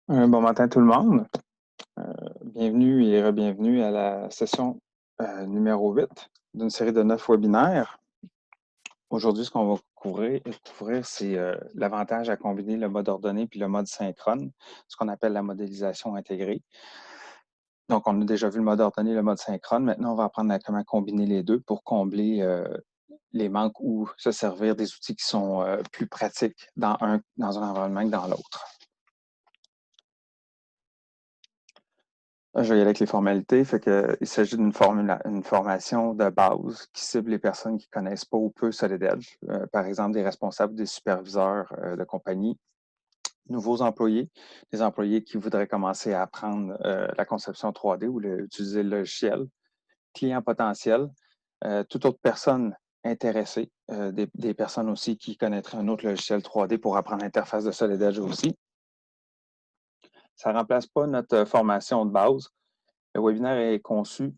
Bon matin tout le monde. Bienvenue et re-bienvenue à la session numéro 8 d'une série de 9 webinaires. Aujourd'hui, ce qu'on va couvrir c'est l'avantage à combiner le mode ordonné puis le mode synchrone, ce qu'on appelle la modélisation intégrée. Donc, on a déjà vu le mode ordonné et le mode synchrone. Maintenant, on va apprendre à comment combiner les deux pour combler les manques ou se servir des outils qui sont plus pratiques dans un environnement que dans l'autre. Je vais y aller avec les formalités. Il s'agit d'une formation de base qui cible les personnes qui ne connaissent pas ou peu Solid Edge, par exemple des responsables, des superviseurs de compagnie, nouveaux employés, des employés qui voudraient commencer à apprendre la conception 3D ou utiliser le logiciel, clients potentiels, toute autre personne intéressée, des personnes aussi qui connaîtraient un autre logiciel 3D pour apprendre l'interface de Solid Edge aussi. Ça ne remplace pas notre formation de base. Le webinaire est conçu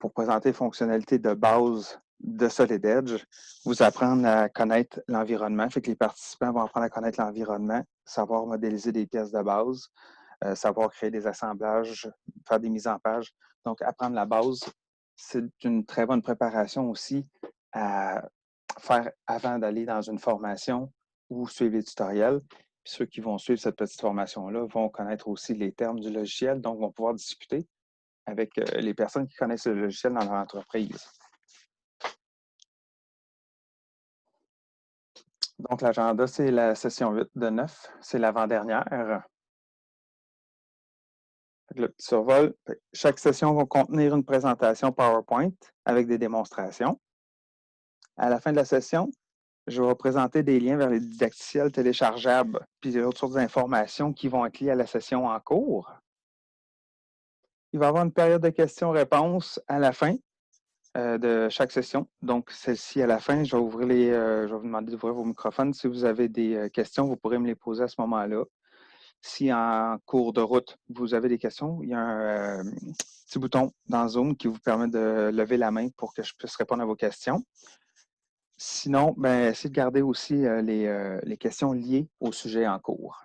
pour présenter les fonctionnalités de base de Solid Edge, vous apprendre à connaître l'environnement. Fait que les participants vont apprendre à connaître l'environnement, savoir modéliser des pièces de base, savoir créer des assemblages, faire des mises en page. Donc, apprendre la base, c'est une très bonne préparation aussi à faire avant d'aller dans une formation ou suivre les tutoriels. Puis ceux qui vont suivre cette petite formation-là vont connaître aussi les termes du logiciel, donc vont pouvoir discuter avec les personnes qui connaissent le logiciel dans leur entreprise. Donc, l'agenda, c'est la session 8 de 9. C'est l'avant-dernière. Le petit survol. Chaque session va contenir une présentation PowerPoint avec des démonstrations. À la fin de la session, je vais présenter des liens vers les didacticiels téléchargeables puis d'autres sources d'informations qui vont être liées à la session en cours. Il va y avoir une période de questions-réponses à la fin de chaque session. Donc, celle-ci, à la fin, je vais vous demander d'ouvrir vos microphones. Si vous avez des questions, vous pourrez me les poser à ce moment-là. Si en cours de route, vous avez des questions, il y a un petit bouton dans Zoom qui vous permet de lever la main pour que je puisse répondre à vos questions. Sinon, essayez de garder aussi les questions liées au sujet en cours.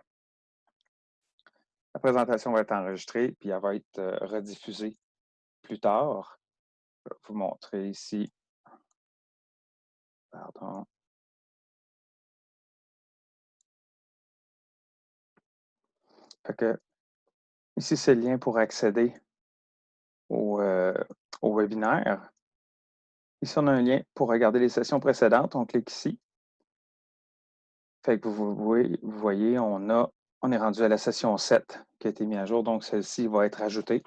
La présentation va être enregistrée, puis elle va être rediffusée plus tard. Je vais vous montrer ici. Pardon. Ici, c'est le lien pour accéder au, au webinaire. Ici, on a un lien pour regarder les sessions précédentes. On clique ici. Fait que vous voyez, on est rendu à la session 7 qui a été mise à jour. Donc, celle-ci va être ajoutée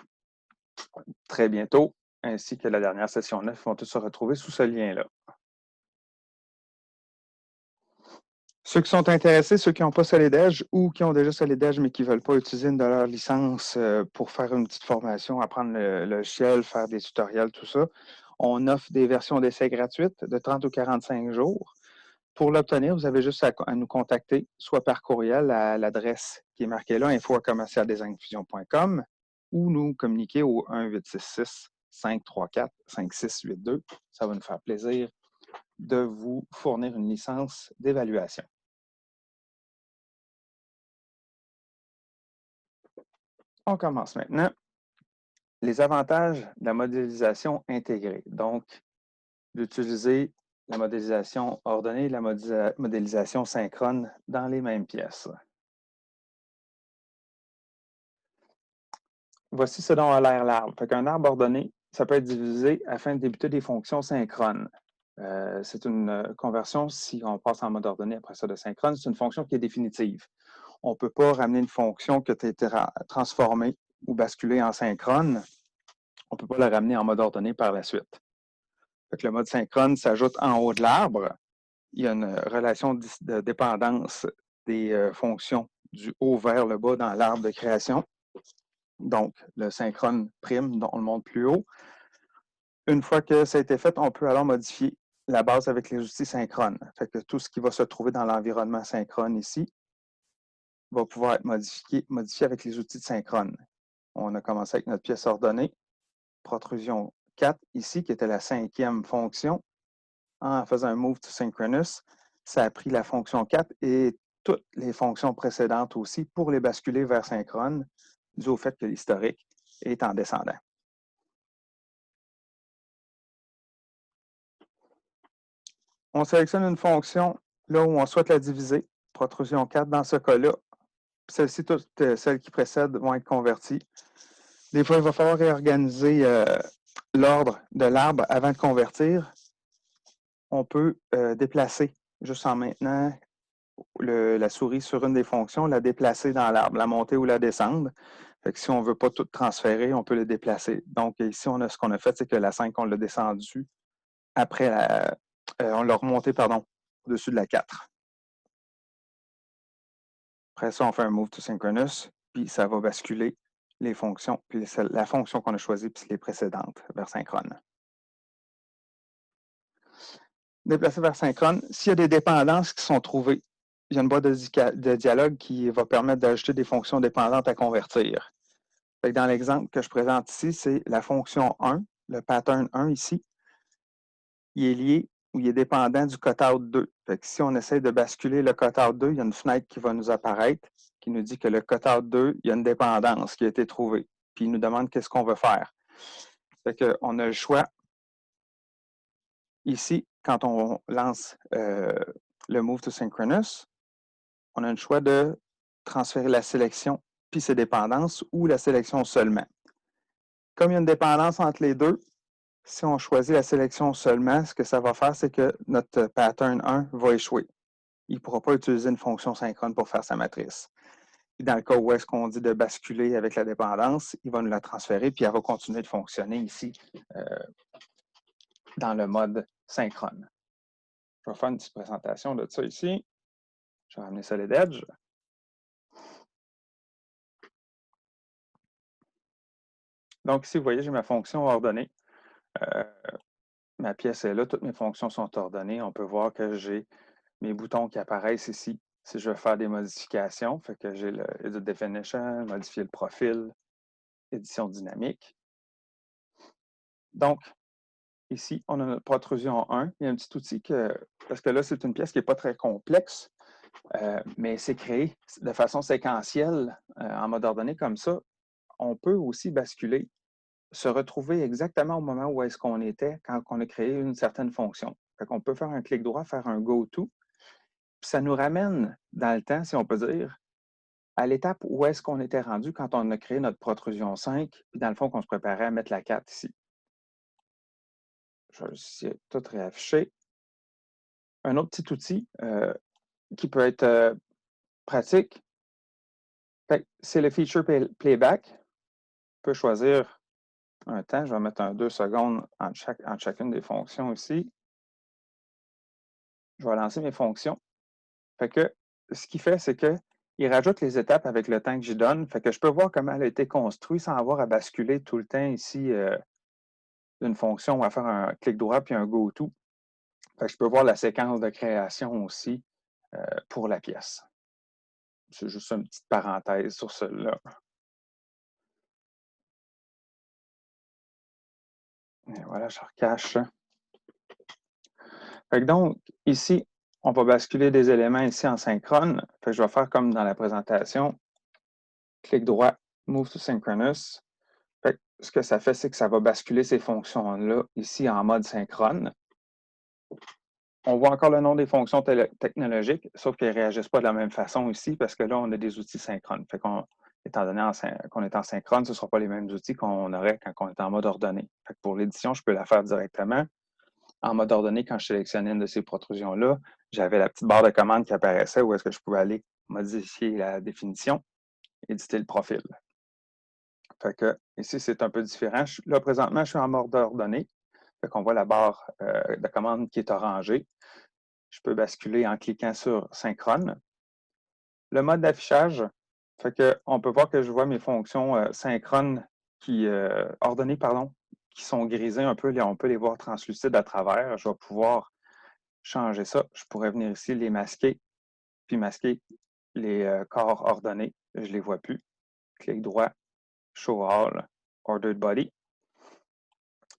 très bientôt, ainsi que la dernière session 9. Ils vont tous se retrouver sous ce lien-là. Ceux qui sont intéressés, ceux qui n'ont pas Solid Edge ou qui ont déjà Solid Edge mais qui ne veulent pas utiliser une de leurs licences pour faire une petite formation, apprendre le logiciel, faire des tutoriels, tout ça, on offre des versions d'essai gratuites de 30 ou 45 jours. Pour l'obtenir, vous avez juste à nous contacter, soit par courriel à l'adresse qui est marquée là, info@commercialdesignfusion.com, ou nous communiquer au 1-866-534-5682. Ça va nous faire plaisir de vous fournir une licence d'évaluation. On commence maintenant. Les avantages de la modélisation intégrée. Donc, d'utiliser la modélisation ordonnée et la modélisation synchrone dans les mêmes pièces. Voici ce dont a l'air l'arbre. Un arbre ordonné, ça peut être divisé afin de débuter des fonctions synchrones. C'est une conversion, si on passe en mode ordonné après ça de synchrone, c'est une fonction qui est définitive. On ne peut pas ramener une fonction qui a été transformée ou basculée en synchrone. On ne peut pas la ramener en mode ordonné par la suite. Le mode synchrone s'ajoute en haut de l'arbre. Il y a une relation de dépendance des fonctions du haut vers le bas dans l'arbre de création. Donc, le synchrone prime, dont on le monte plus haut. Une fois que ça a été fait, on peut alors modifier la base avec les outils synchrones. Fait que tout ce qui va se trouver dans l'environnement synchrone ici va pouvoir être modifié avec les outils de synchrone. On a commencé avec notre pièce ordonnée, protrusion 4 ici, qui était la 5e fonction. En faisant un move to synchronous, ça a pris la fonction 4 et toutes les fonctions précédentes aussi pour les basculer vers synchrone, dû au fait que l'historique est en descendant. On sélectionne une fonction là où on souhaite la diviser, protrusion 4 dans ce cas-là. Celles-ci, toutes celles qui précèdent, vont être converties. Des fois, il va falloir réorganiser l'ordre de l'arbre avant de convertir. On peut déplacer, juste en maintenant la souris sur une des fonctions, la déplacer dans l'arbre, la monter ou la descendre. Fait que si on ne veut pas tout transférer, on peut le déplacer. Donc ici, ce qu'on a fait, c'est que la 5, on l'a descendu après on l'a remonté, pardon, au-dessus de la 4. Après ça, on fait un move to synchronous, puis ça va basculer les fonctions, puis la fonction qu'on a choisie, puis les précédentes vers synchrone. Déplacer vers synchrone, s'il y a des dépendances qui sont trouvées, il y a une boîte de dialogue qui va permettre d'ajouter des fonctions dépendantes à convertir. Dans l'exemple que je présente ici, c'est la fonction 1, le pattern 1 ici. Il est lié ou il est dépendant du cutout 2. Fait que si on essaie de basculer le cutout 2, il y a une fenêtre qui va nous apparaître qui nous dit que le cutout 2, il y a une dépendance qui a été trouvée. Puis il nous demande qu'est-ce qu'on veut faire. Fait qu'on a le choix ici, quand on lance le Move to Synchronous, on a le choix de transférer la sélection puis ses dépendances ou la sélection seulement. Comme il y a une dépendance entre les deux, si on choisit la sélection seulement, ce que ça va faire, c'est que notre pattern 1 va échouer. Il ne pourra pas utiliser une fonction synchrone pour faire sa matrice. Et dans le cas où est-ce qu'on dit de basculer avec la dépendance, il va nous la transférer, puis elle va continuer de fonctionner ici dans le mode synchrone. Je vais faire une petite présentation de ça ici. Je vais ramener Solid Edge. Donc ici, vous voyez, j'ai ma fonction ordonnée. Ma pièce est là, toutes mes fonctions sont ordonnées. On peut voir que j'ai mes boutons qui apparaissent ici. Si je veux faire des modifications, fait que j'ai le Edit Definition, modifier le profil, édition dynamique. Donc, ici, on a notre protrusion 1. Il y a un petit outil parce que là, c'est une pièce qui n'est pas très complexe, mais c'est créé de façon séquentielle en mode ordonné comme ça. On peut aussi basculer, se retrouver exactement au moment où est-ce qu'on était quand on a créé une certaine fonction. Fait qu'on peut faire un clic droit, faire un go-to. Ça nous ramène dans le temps, si on peut dire, à l'étape où est-ce qu'on était rendu quand on a créé notre protrusion 5, puis dans le fond, qu'on se préparait à mettre la 4 ici. Je vais ici tout réafficher. Un autre petit outil qui peut être pratique, c'est le feature playback. On peut choisir un temps. Je vais mettre un 2 secondes entre chacune des fonctions ici. Je vais lancer mes fonctions. Fait que ce qu'il fait, c'est qu'il rajoute les étapes avec le temps que j'y donne. Fait que je peux voir comment elle a été construite sans avoir à basculer tout le temps ici d'une fonction ou à faire un clic droit puis un go-to. Fait que je peux voir la séquence de création aussi pour la pièce. C'est juste une petite parenthèse sur celle-là. Et voilà, je recache. Fait que donc, ici, on va basculer des éléments ici en synchrone. Fait que je vais faire comme dans la présentation. Clic droit, Move to Synchronous. Fait que ce que ça fait, c'est que ça va basculer ces fonctions-là ici en mode synchrone. On voit encore le nom des fonctions technologiques, sauf qu'elles ne réagissent pas de la même façon ici parce que là, on a des outils synchrones. Fait étant donné qu'on est en synchrone, ce ne seront pas les mêmes outils qu'on aurait quand on est en mode ordonné. Fait que pour l'édition, je peux la faire directement. En mode ordonné, quand je sélectionnais une de ces protrusions-là, j'avais la petite barre de commande qui apparaissait où est-ce que je pouvais aller modifier la définition, éditer le profil. Fait que ici, c'est un peu différent. Là, présentement, je suis en mode ordonné. Fait qu'on voit la barre de commande qui est orangée. Je peux basculer en cliquant sur synchrone. Le mode d'affichage, fait qu'on peut voir que je vois mes fonctions synchrones ordonnées, qui sont grisées un peu. On peut les voir translucides à travers. Je vais pouvoir changer ça. Je pourrais venir ici les masquer, puis masquer les corps ordonnés. Je ne les vois plus. Clic droit, Show All, Ordered Body.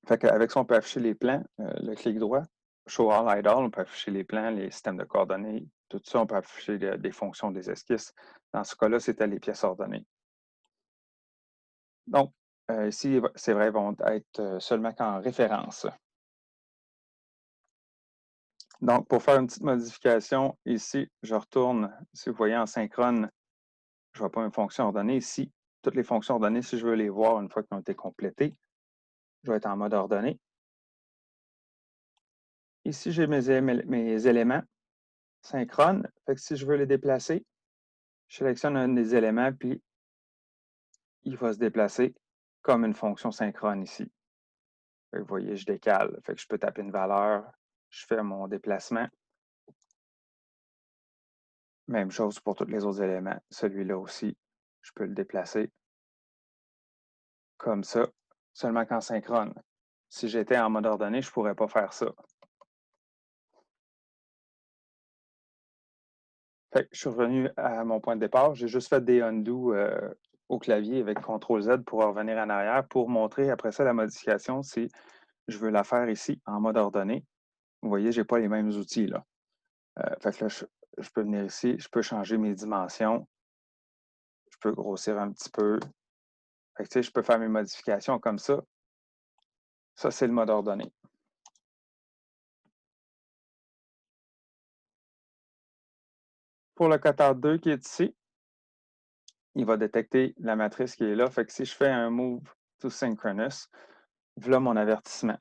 Fait qu'avec ça, on peut afficher les plans, le clic droit. Show All Idle, on peut afficher les plans, les systèmes de coordonnées, tout ça, on peut afficher des fonctions des esquisses. Dans ce cas-là, c'était les pièces ordonnées. Donc, ici, c'est vrai, ils vont être seulement qu'en référence. Donc, pour faire une petite modification, ici, je retourne, si vous voyez en synchrone, je ne vois pas une fonction ordonnée. Ici, toutes les fonctions ordonnées, si je veux les voir une fois qu'elles ont été complétées, je vais être en mode ordonné. Ici, j'ai mes éléments synchrones. Fait que si je veux les déplacer, je sélectionne un des éléments, puis il va se déplacer comme une fonction synchrone ici. Vous voyez, je décale. Fait que je peux taper une valeur, je fais mon déplacement. Même chose pour tous les autres éléments. Celui-là aussi, je peux le déplacer comme ça, seulement qu'en synchrone. Si j'étais en mode ordonné, je ne pourrais pas faire ça. Fait que je suis revenu à mon point de départ. J'ai juste fait des undo au clavier avec CTRL-Z pour revenir en arrière pour montrer après ça la modification si je veux la faire ici en mode ordonné. Vous voyez, je n'ai pas les mêmes outils là. Fait que là, je peux venir ici, je peux changer mes dimensions. Je peux grossir un petit peu. Fait que, tu sais, je peux faire mes modifications comme ça. Ça, c'est le mode ordonné. Pour le quotard 2 qui est ici, il va détecter la matrice qui est là. Fait que si je fais un move to synchronous, voilà mon avertissement.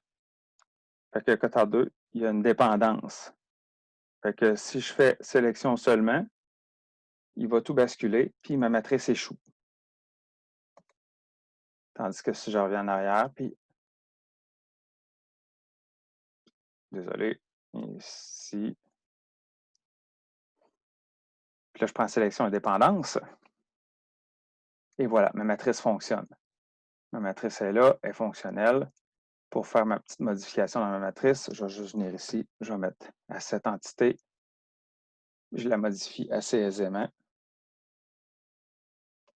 Fait que le quotard 2, il y a une dépendance. Fait que si je fais sélection seulement, il va tout basculer, puis ma matrice échoue. Tandis que si je reviens en arrière, puis désolé, ici. Puis là, je prends sélection et dépendance. Et voilà, ma matrice fonctionne. Ma matrice est là, elle est fonctionnelle. Pour faire ma petite modification dans ma matrice, je vais juste venir ici, je vais mettre à cette entité. Je la modifie assez aisément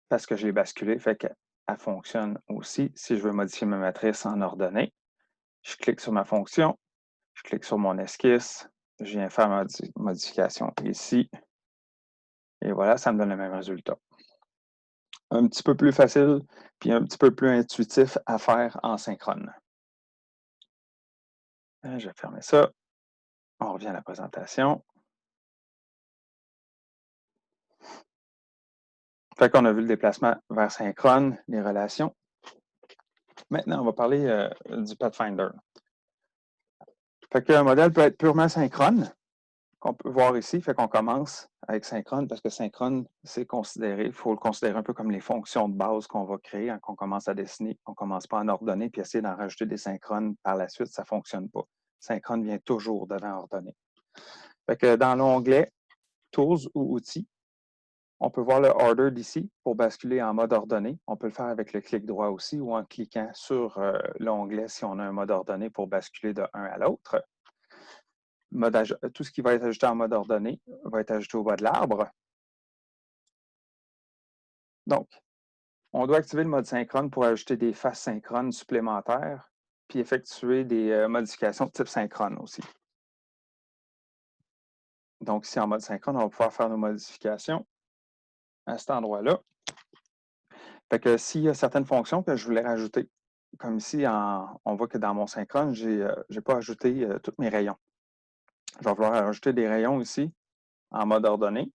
parce que je l'ai basculée, fait qu'elle fonctionne aussi. Si je veux modifier ma matrice en ordonnée, je clique sur ma fonction, je clique sur mon esquisse, je viens faire ma modification ici, et voilà, ça me donne le même résultat. Un petit peu plus facile, puis un petit peu plus intuitif à faire en synchrone. Je vais fermer ça. On revient à la présentation. Fait qu'on a vu le déplacement vers synchrone, les relations. Maintenant, on va parler du Pathfinder. Fait qu'un modèle peut être purement synchrone, qu'on peut voir ici. Fait qu'on commence avec synchrone, parce que synchrone, c'est considéré, il faut le considérer un peu comme les fonctions de base qu'on va créer quand on commence à dessiner. On ne commence pas en ordonnée, puis essayer d'en rajouter des synchrones par la suite, ça ne fonctionne pas. Synchrone vient toujours devant ordonnée. Fait que dans l'onglet Tools ou Outils, on peut voir le Order d'ici pour basculer en mode ordonné. On peut le faire avec le clic droit aussi ou en cliquant sur l'onglet si on a un mode ordonné pour basculer de un à l'autre. Tout ce qui va être ajouté en mode ordonné va être ajouté au bas de l'arbre. Donc, on doit activer le mode synchrone pour ajouter des faces synchrones supplémentaires puis effectuer des modifications de type synchrone aussi. Donc, ici en mode synchrone, on va pouvoir faire nos modifications à cet endroit-là. Fait que s'il y a certaines fonctions que je voulais rajouter, comme ici, on voit que dans mon synchrone, je n'ai pas ajouté tous mes rayons. Je vais vouloir ajouter des rayons ici en mode ordonné.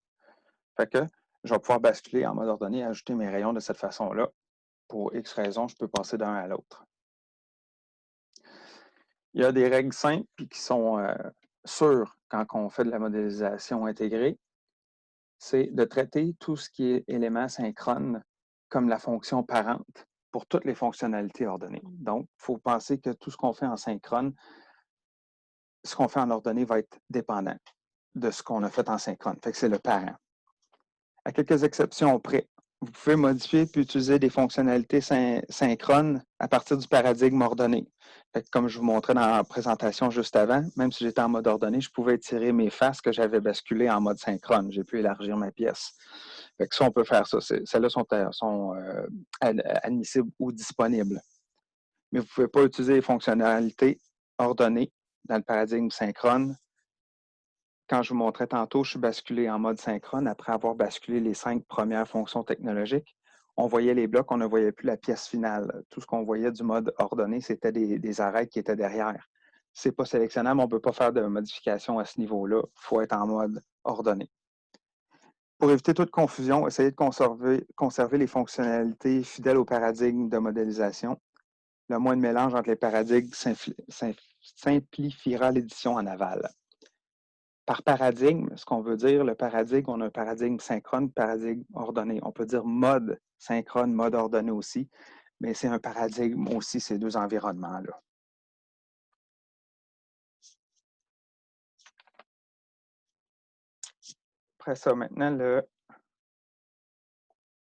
Fait que je vais pouvoir basculer en mode ordonné et ajouter mes rayons de cette façon-là. Pour X raisons, je peux passer d'un à l'autre. Il y a des règles simples qui sont sûres quand on fait de la modélisation intégrée. C'est de traiter tout ce qui est élément synchrone comme la fonction parente pour toutes les fonctionnalités ordonnées. Donc, il faut penser que tout ce qu'on fait en synchrone, ce qu'on fait en ordonnée va être dépendant de ce qu'on a fait en synchrone. Fait que c'est le parent. À quelques exceptions près, vous pouvez modifier puis utiliser des fonctionnalités synchrones à partir du paradigme ordonné. Fait que comme je vous montrais dans la présentation juste avant, même si j'étais en mode ordonné, je pouvais étirer mes faces que j'avais basculées en mode synchrone. J'ai pu élargir ma pièce. Fait que ça, on peut faire ça. Celles-là sont admissibles ou disponibles. Mais vous ne pouvez pas utiliser les fonctionnalités ordonnées dans le paradigme synchrone. Quand je vous montrais tantôt, je suis basculé en mode synchrone après avoir basculé les 5 premières fonctions technologiques. On voyait les blocs, on ne voyait plus la pièce finale. Tout ce qu'on voyait du mode ordonné, c'était des arêtes qui étaient derrière. Ce n'est pas sélectionnable, on ne peut pas faire de modification à ce niveau-là. Il faut être en mode ordonné. Pour éviter toute confusion, essayez de conserver les fonctionnalités fidèles au paradigme de modélisation. Le moins de mélange entre les paradigmes simplifiera l'édition en aval. Par paradigme, ce qu'on veut dire, le paradigme, on a un paradigme synchrone, paradigme ordonné. On peut dire mode synchrone, mode ordonné aussi, mais c'est un paradigme aussi, ces deux environnements-là. Après ça, maintenant, le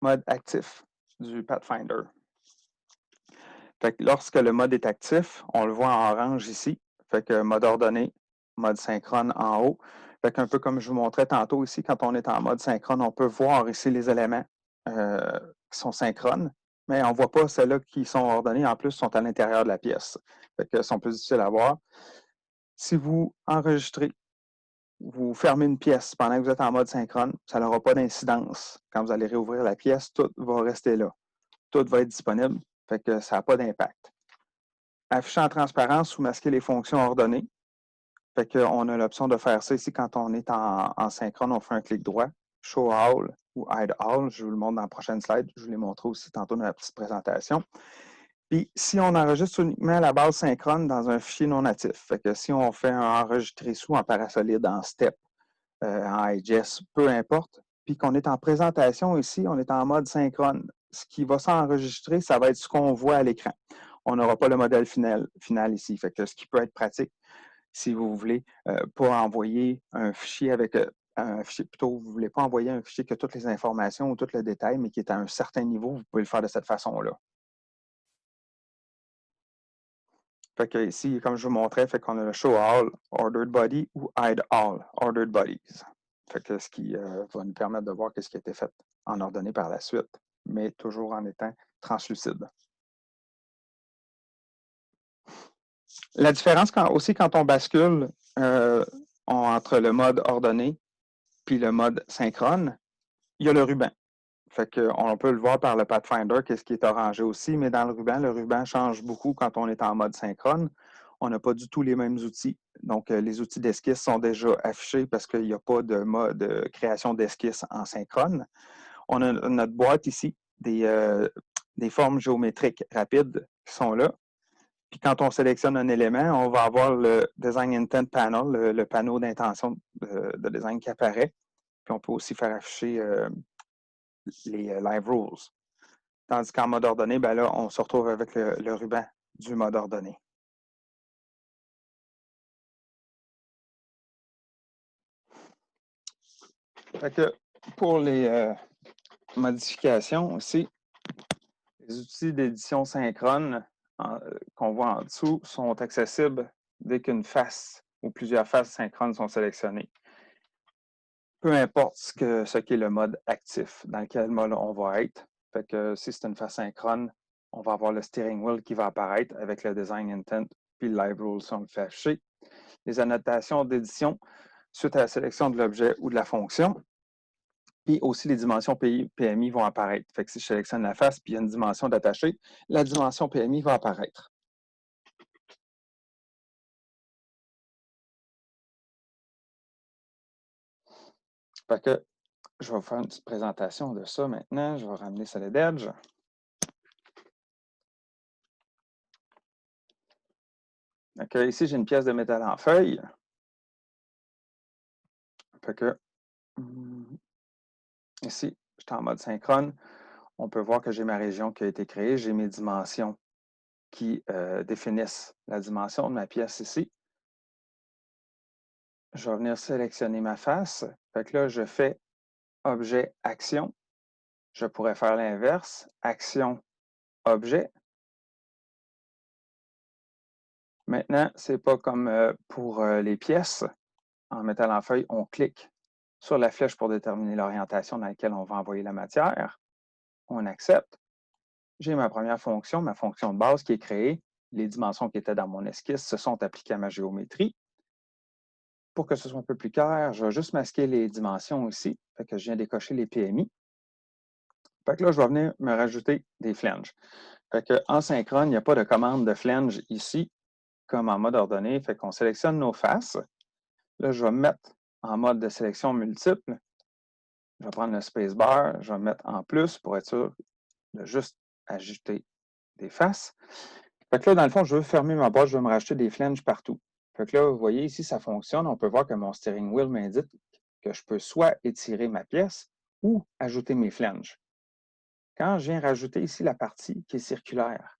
mode actif du Pathfinder. Fait que lorsque le mode est actif, on le voit en orange ici. Fait que mode ordonné, mode synchrone en haut. Fait qu'un peu comme je vous montrais tantôt ici, quand on est en mode synchrone, on peut voir ici les éléments qui sont synchrones, mais on ne voit pas ceux-là qui sont ordonnés. En plus, sont à l'intérieur de la pièce. Fait que sont plus difficiles à voir. Si vous enregistrez, vous fermez une pièce pendant que vous êtes en mode synchrone, ça n'aura pas d'incidence. Quand vous allez réouvrir la pièce, tout va rester là. Tout va être disponible. Fait que ça n'a pas d'impact. Afficher en transparence ou masquer les fonctions ordonnées. Fait qu'on a l'option de faire ça ici quand on est en synchrone, on fait un clic droit, Show All ou Hide All. Je vous le montre dans la prochaine slide. Je vous l'ai montré aussi tantôt dans la petite présentation. Puis, si on enregistre uniquement la base synchrone dans un fichier non natif, fait que si on fait un enregistré sous en parasolide, en step, en IGES, peu importe, puis qu'on est en présentation ici, on est en mode synchrone. Ce qui va s'enregistrer, ça va être ce qu'on voit à l'écran. On n'aura pas le modèle final ici. Fait que ce qui peut être pratique, si vous voulez, pas envoyer un fichier avec un fichier, plutôt, vous ne voulez pas envoyer un fichier qui a toutes les informations ou tout le détail, mais qui est à un certain niveau, vous pouvez le faire de cette façon-là. Fait que ici, comme je vous montrais, fait qu'on a le Show All, Ordered Body ou Hide All, Ordered Bodies. Fait que ce qui va nous permettre de voir ce qui a été fait en ordonnée par la suite, mais toujours en étant translucide. La différence aussi quand on bascule entre le mode ordonné puis le mode synchrone, il y a le ruban. Fait qu'on peut le voir par le Pathfinder, qu'est-ce qui est orangé aussi, mais dans le ruban change beaucoup quand on est en mode synchrone. On n'a pas du tout les mêmes outils. Donc, les outils d'esquisse sont déjà affichés parce qu'il n'y a pas de mode de création d'esquisse en synchrone. On a notre boîte ici, des formes géométriques rapides qui sont là. Puis quand on sélectionne un élément, on va avoir le Design Intent Panel, le panneau d'intention de design qui apparaît. Puis on peut aussi faire afficher les Live Rules. Tandis qu'en mode ordonné, ben là, on se retrouve avec le ruban du mode ordonné. Fait que pour les modifications aussi, les outils d'édition synchrone qu'on voit en dessous sont accessibles dès qu'une face ou plusieurs faces synchrones sont sélectionnées. Peu importe ce qu'est le mode actif, dans quel mode on va être. Fait que si c'est une face synchrone, on va avoir le steering wheel qui va apparaître avec le design intent puis le live rule si on le fait afficher. Les annotations d'édition suite à la sélection de l'objet ou de la fonction. Puis aussi, les dimensions PMI vont apparaître. Fait que si je sélectionne la face puis il y a une dimension d'attaché, la dimension PMI va apparaître. Fait que je vais vous faire une petite présentation de ça maintenant. Je vais ramener Solid Edge. Donc, ici, j'ai une pièce de métal en feuille. Fait que ici, je suis en mode synchrone. On peut voir que j'ai ma région qui a été créée. J'ai mes dimensions qui définissent la dimension de ma pièce ici. Je vais venir sélectionner ma face. Fait que là, je fais objet, action. Je pourrais faire l'inverse, action, objet. Maintenant, ce n'est pas comme pour les pièces. En métal en feuille, on clique sur la flèche pour déterminer l'orientation dans laquelle on va envoyer la matière. On accepte. J'ai ma première fonction, ma fonction de base qui est créée. les dimensions qui étaient dans mon esquisse se sont appliquées à ma géométrie. Pour que ce soit un peu plus clair, je vais juste masquer les dimensions ici. Fait que je viens décocher les PMI. Fait que là, je vais venir me rajouter des flanges. Fait que en synchrone, il n'y a pas de commande de flange ici, comme en mode ordonné. Fait qu'on sélectionne nos faces. Là, je vais me mettre en mode de sélection multiple. Je vais prendre le spacebar, je vais me mettre en plus pour être sûr de juste ajouter des faces. Fait que là, dans le fond, je veux fermer ma boîte, je veux me rajouter des flanges partout. Fait que là, vous voyez ici, ça fonctionne. On peut voir que mon steering wheel m'indique que je peux soit étirer ma pièce ou ajouter mes flanges. Quand je viens rajouter ici la partie qui est circulaire,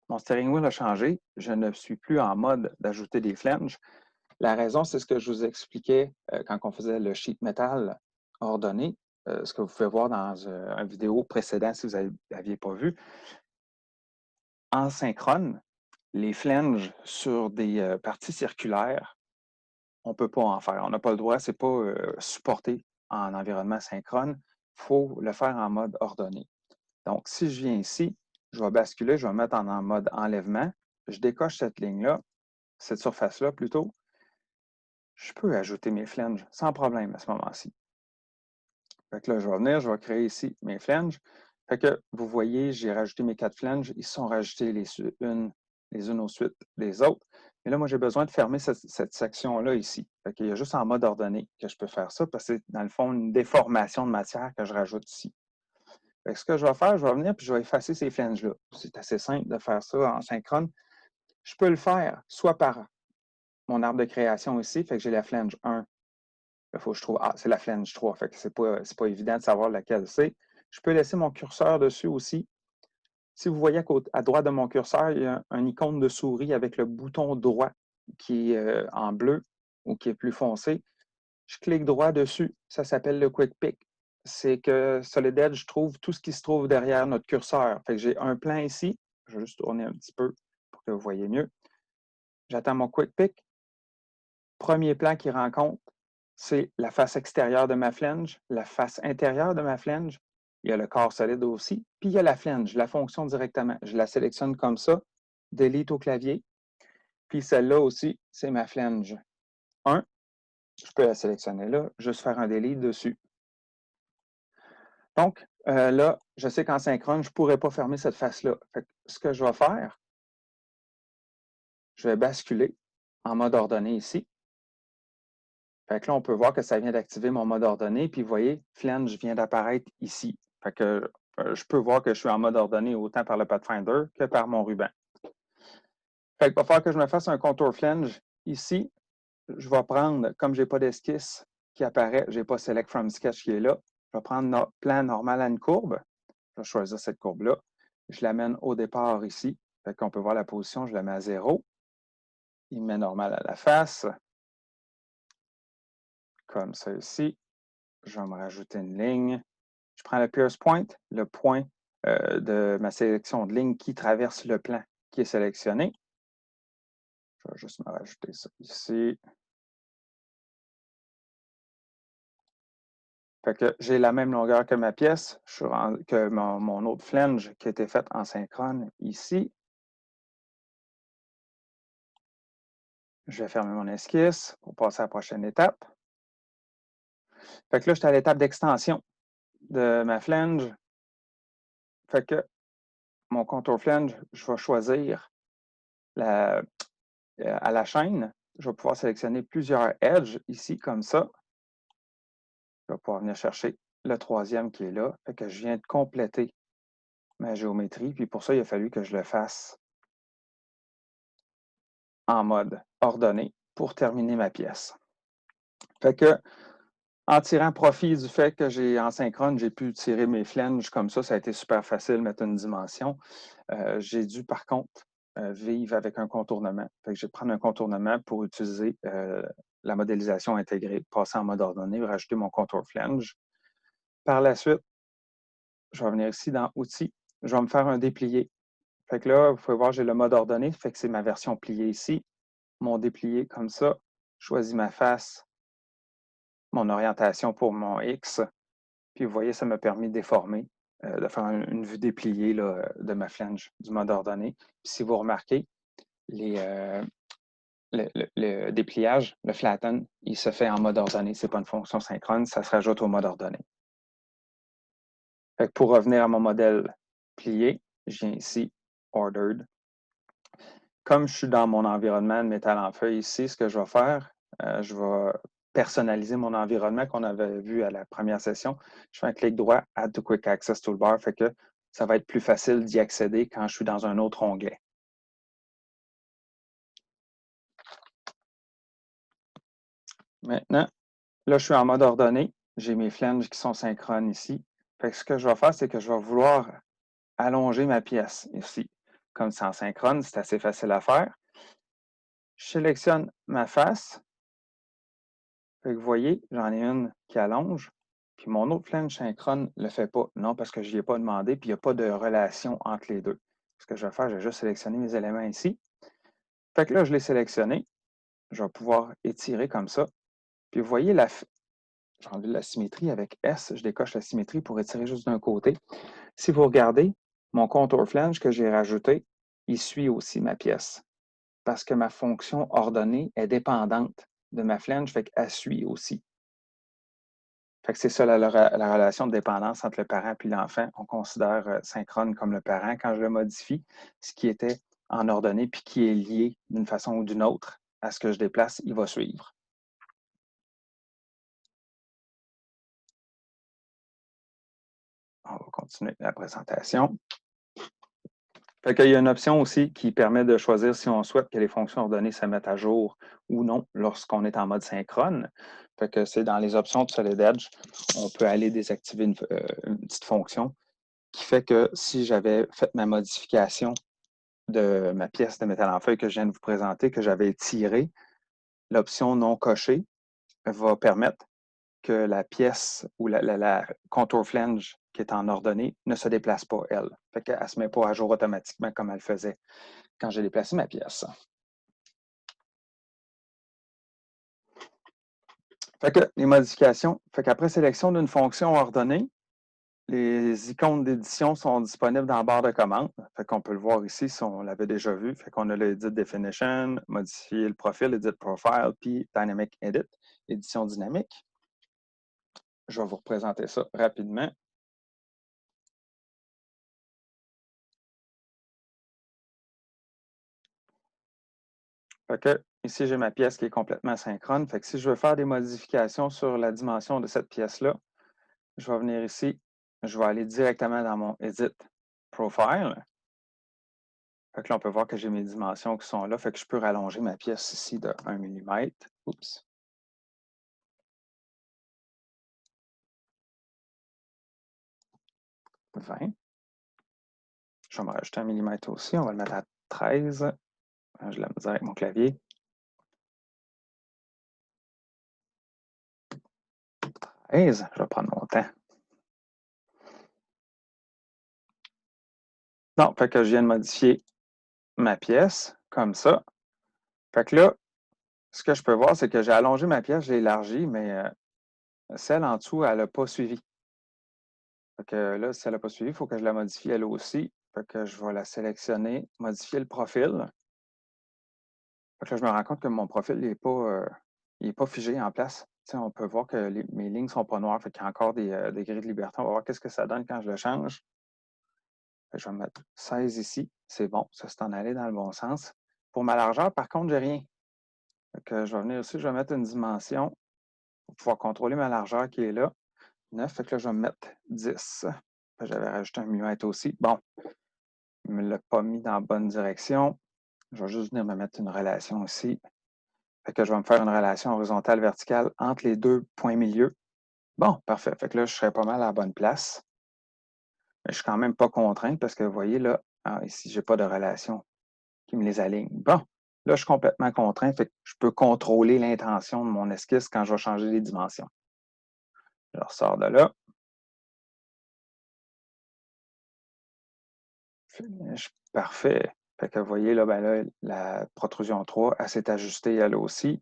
mon steering wheel a changé. Je ne suis plus en mode d'ajouter des flanges. La raison, c'est ce que je vous expliquais quand on faisait le sheet metal ordonné, ce que vous pouvez voir dans une vidéo précédente si vous n'aviez pas vu. En synchrone, les flanges sur des parties circulaires, on ne peut pas en faire. On n'a pas le droit, ce n'est pas supporté en environnement synchrone. Il faut le faire en mode ordonné. Donc, si je viens ici, je vais basculer, je vais mettre en mode enlèvement. Je décoche cette ligne-là, cette surface-là plutôt. Je peux ajouter mes flanges sans problème à ce moment-ci. Fait que là, je vais venir, je vais créer ici mes flanges. Fait que vous voyez, j'ai rajouté mes 4 flanges. Ils sont rajoutés les unes aux suites des autres. Mais là, moi, j'ai besoin de fermer cette section-là ici. Fait qu'il y a juste en mode ordonné que je peux faire ça parce que c'est, dans le fond, une déformation de matière que je rajoute ici. Fait que ce que je vais faire, je vais venir et je vais effacer ces flanges-là. C'est assez simple de faire ça en synchrone. Je peux le faire soit par mon arbre de création ici, fait que j'ai la flange 1. Il faut que je trouve, c'est la flange 3, fait que c'est pas évident de savoir laquelle c'est. Je peux laisser mon curseur dessus aussi. Si vous voyez à droite de mon curseur, il y a un icône de souris avec le bouton droit qui est en bleu ou qui est plus foncé. Je clique droit dessus. Ça s'appelle le Quick Pick. C'est que Solid Edge trouve tout ce qui se trouve derrière notre curseur. Fait que j'ai un plan ici. Je vais juste tourner un petit peu pour que vous voyez mieux. J'attends mon Quick Pick. Premier plan qu'il rencontre, c'est la face extérieure de ma flange, la face intérieure de ma flange. Il y a le corps solide aussi. Puis il y a la flange, la fonction directement. Je la sélectionne comme ça, delete au clavier. Puis celle-là aussi, c'est ma flange 1. Je peux la sélectionner là, juste faire un delete dessus. Donc, là, je sais qu'en synchrone, je ne pourrais pas fermer cette face-là. Ce que je vais faire, je vais basculer en mode ordonné ici. Fait que là, on peut voir que ça vient d'activer mon mode ordonné. Puis, vous voyez, flange vient d'apparaître ici. Fait que je peux voir que je suis en mode ordonné autant par le Pathfinder que par mon ruban. Fait qu'il va falloir que je me fasse un contour flange ici. Je vais prendre, comme je n'ai pas d'esquisse qui apparaît, je n'ai pas Select from Sketch qui est là, je vais prendre notre plan normal à une courbe. Je vais choisir cette courbe-là. Je l'amène au départ ici. Fait qu'on peut voir la position, je la mets à 0. Il me met normal à la face. Comme ça ici. Je vais me rajouter une ligne. Je prends le pierce point, le point de ma sélection de ligne qui traverse le plan qui est sélectionné. Je vais juste me rajouter ça ici. Fait que j'ai la même longueur que ma pièce, que mon autre flange qui a été faite en synchrone ici. Je vais fermer mon esquisse pour passer à la prochaine étape. Fait que là, je suis à l'étape d'extension de ma flange. Fait que mon contour flange, je vais choisir à la chaîne. Je vais pouvoir sélectionner plusieurs edges ici, comme ça. Je vais pouvoir venir chercher le troisième qui est là. Fait que je viens de compléter ma géométrie. Puis pour ça, il a fallu que je le fasse en mode ordonné pour terminer ma pièce. Fait que, en tirant profit du fait que j'ai en synchrone, j'ai pu tirer mes flanges comme ça a été super facile de mettre une dimension. J'ai dû, par contre, vivre avec un contournement. Fait que je vais prendre un contournement pour utiliser la modélisation intégrée, passer en mode ordonné, rajouter mon contour flange. Par la suite, je vais venir ici dans Outils. Je vais me faire un déplié. Fait que là, vous pouvez voir, j'ai le mode ordonné. Fait que c'est ma version pliée ici. Mon déplié comme ça. Je choisis ma face, mon orientation pour mon X. Puis vous voyez, ça m'a permis de déformer, de faire une vue dépliée là, de ma flange du mode ordonné. Puis si vous remarquez, le dépliage, le flatten, il se fait en mode ordonné. Ce n'est pas une fonction synchrone, ça se rajoute au mode ordonné. Fait que pour revenir à mon modèle plié, je viens ici, Ordered. Comme je suis dans mon environnement de métal en feuille ici, ce que je vais faire, je vais personnaliser mon environnement qu'on avait vu à la première session. Je fais un clic droit, Add to Quick Access Toolbar, fait que ça va être plus facile d'y accéder quand je suis dans un autre onglet. Maintenant, là, je suis en mode ordonné. J'ai mes flanges qui sont synchrones ici. Fait que ce que je vais faire, c'est que je vais vouloir allonger ma pièce ici. Comme c'est en synchrone, c'est assez facile à faire. Je sélectionne ma face. Fait que vous voyez, j'en ai une qui allonge, puis mon autre flange synchrone ne le fait pas. Non, parce que je n'y ai pas demandé, puis il n'y a pas de relation entre les deux. Ce que je vais faire, je vais juste sélectionner mes éléments ici. Fait que là, je l'ai sélectionné. Je vais pouvoir étirer comme ça. Puis vous voyez, j'ai enlevé la symétrie avec S. Je décoche la symétrie pour étirer juste d'un côté. Si vous regardez, mon contour flange que j'ai rajouté, il suit aussi ma pièce. Parce que ma fonction ordonnée est dépendante de ma flange, fait qu'elle suit aussi. Fait que c'est ça la relation de dépendance entre le parent et l'enfant. On considère synchrone comme le parent quand je le modifie, ce qui était en ordonnée puis qui est lié d'une façon ou d'une autre à ce que je déplace, il va suivre. On va continuer la présentation. Fait qu'il y a une option aussi qui permet de choisir si on souhaite que les fonctions ordonnées se mettent à jour ou non lorsqu'on est en mode synchrone. Fait que c'est dans les options de Solid Edge, on peut aller désactiver une petite fonction qui fait que si j'avais fait ma modification de ma pièce de métal en feuille que je viens de vous présenter, que j'avais tirée, l'option non cochée va permettre que la pièce ou la contour flange qui est en ordonnée ne se déplace pas, elle. Fait qu'elle ne se met pas à jour automatiquement comme elle faisait quand j'ai déplacé ma pièce. Fait que les modifications, fait qu'après sélection d'une fonction ordonnée, les icônes d'édition sont disponibles dans la barre de commande. Fait qu'on peut le voir ici si on l'avait déjà vu. Fait qu'on a le Edit Definition, modifier le profil, Edit Profile, puis Dynamic Edit, édition dynamique. Je vais vous représenter ça rapidement. Fait que, ici, j'ai ma pièce qui est complètement synchrone. Fait que si je veux faire des modifications sur la dimension de cette pièce-là, je vais venir ici, je vais aller directement dans mon Edit Profile. Fait que là, on peut voir que j'ai mes dimensions qui sont là. Fait que je peux rallonger ma pièce ici de 1 mm. Oups. « 20. Je vais me rajouter 1 mm aussi. On va le mettre à 13. Je la misère avec mon clavier. 13. Je vais prendre mon temps. Non, fait que je viens de modifier ma pièce comme ça. Fait que là, ce que je peux voir, c'est que j'ai allongé ma pièce, j'ai élargi, mais celle en dessous, elle n'a pas suivi. Fait que là, si elle n'a pas suivi, il faut que je la modifie elle aussi. Fait que je vais la sélectionner, modifier le profil. Fait que là, je me rends compte que mon profil n'est pas figé en place. T'sais, on peut voir que mes lignes ne sont pas noires, fait qu'il y a encore des grilles de liberté. On va voir qu'est-ce que ça donne quand je le change. Je vais mettre 16 ici. C'est bon, ça s'est en allé dans le bon sens. Pour ma largeur, par contre, j'ai rien. Fait que je vais venir ici, je vais mettre une dimension pour pouvoir contrôler ma largeur qui est là. 9, fait que là, je vais mettre 10. J'avais rajouté un millimètre aussi. Bon, il ne me l'a pas mis dans la bonne direction. Je vais juste venir me mettre une relation ici. Fait que je vais me faire une relation horizontale verticale entre les deux points milieux. Bon, parfait. Fait que là, je serais pas mal à la bonne place. Mais je suis quand même pas contraint parce que vous voyez là, ici, je n'ai pas de relation qui me les aligne. Bon, là, je suis complètement contraint. Fait que je peux contrôler l'intention de mon esquisse quand je vais changer les dimensions. Je ressors de là. Finish. Parfait. Fait que vous voyez, là, ben là, la protrusion 3, elle s'est ajustée elle aussi.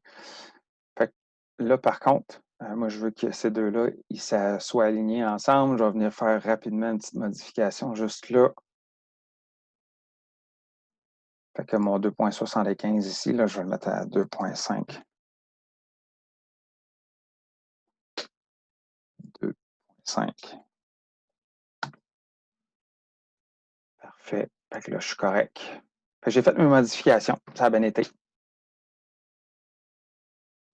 Fait que là, par contre, moi, je veux que ces deux-là, ils soient alignés ensemble. Je vais venir faire rapidement une petite modification juste là. Fait que mon 2,75 ici, là, je vais le mettre à 2,5. 2,5. Parfait. Fait que là, je suis correct. Fait que j'ai fait mes modifications. Ça a bien été.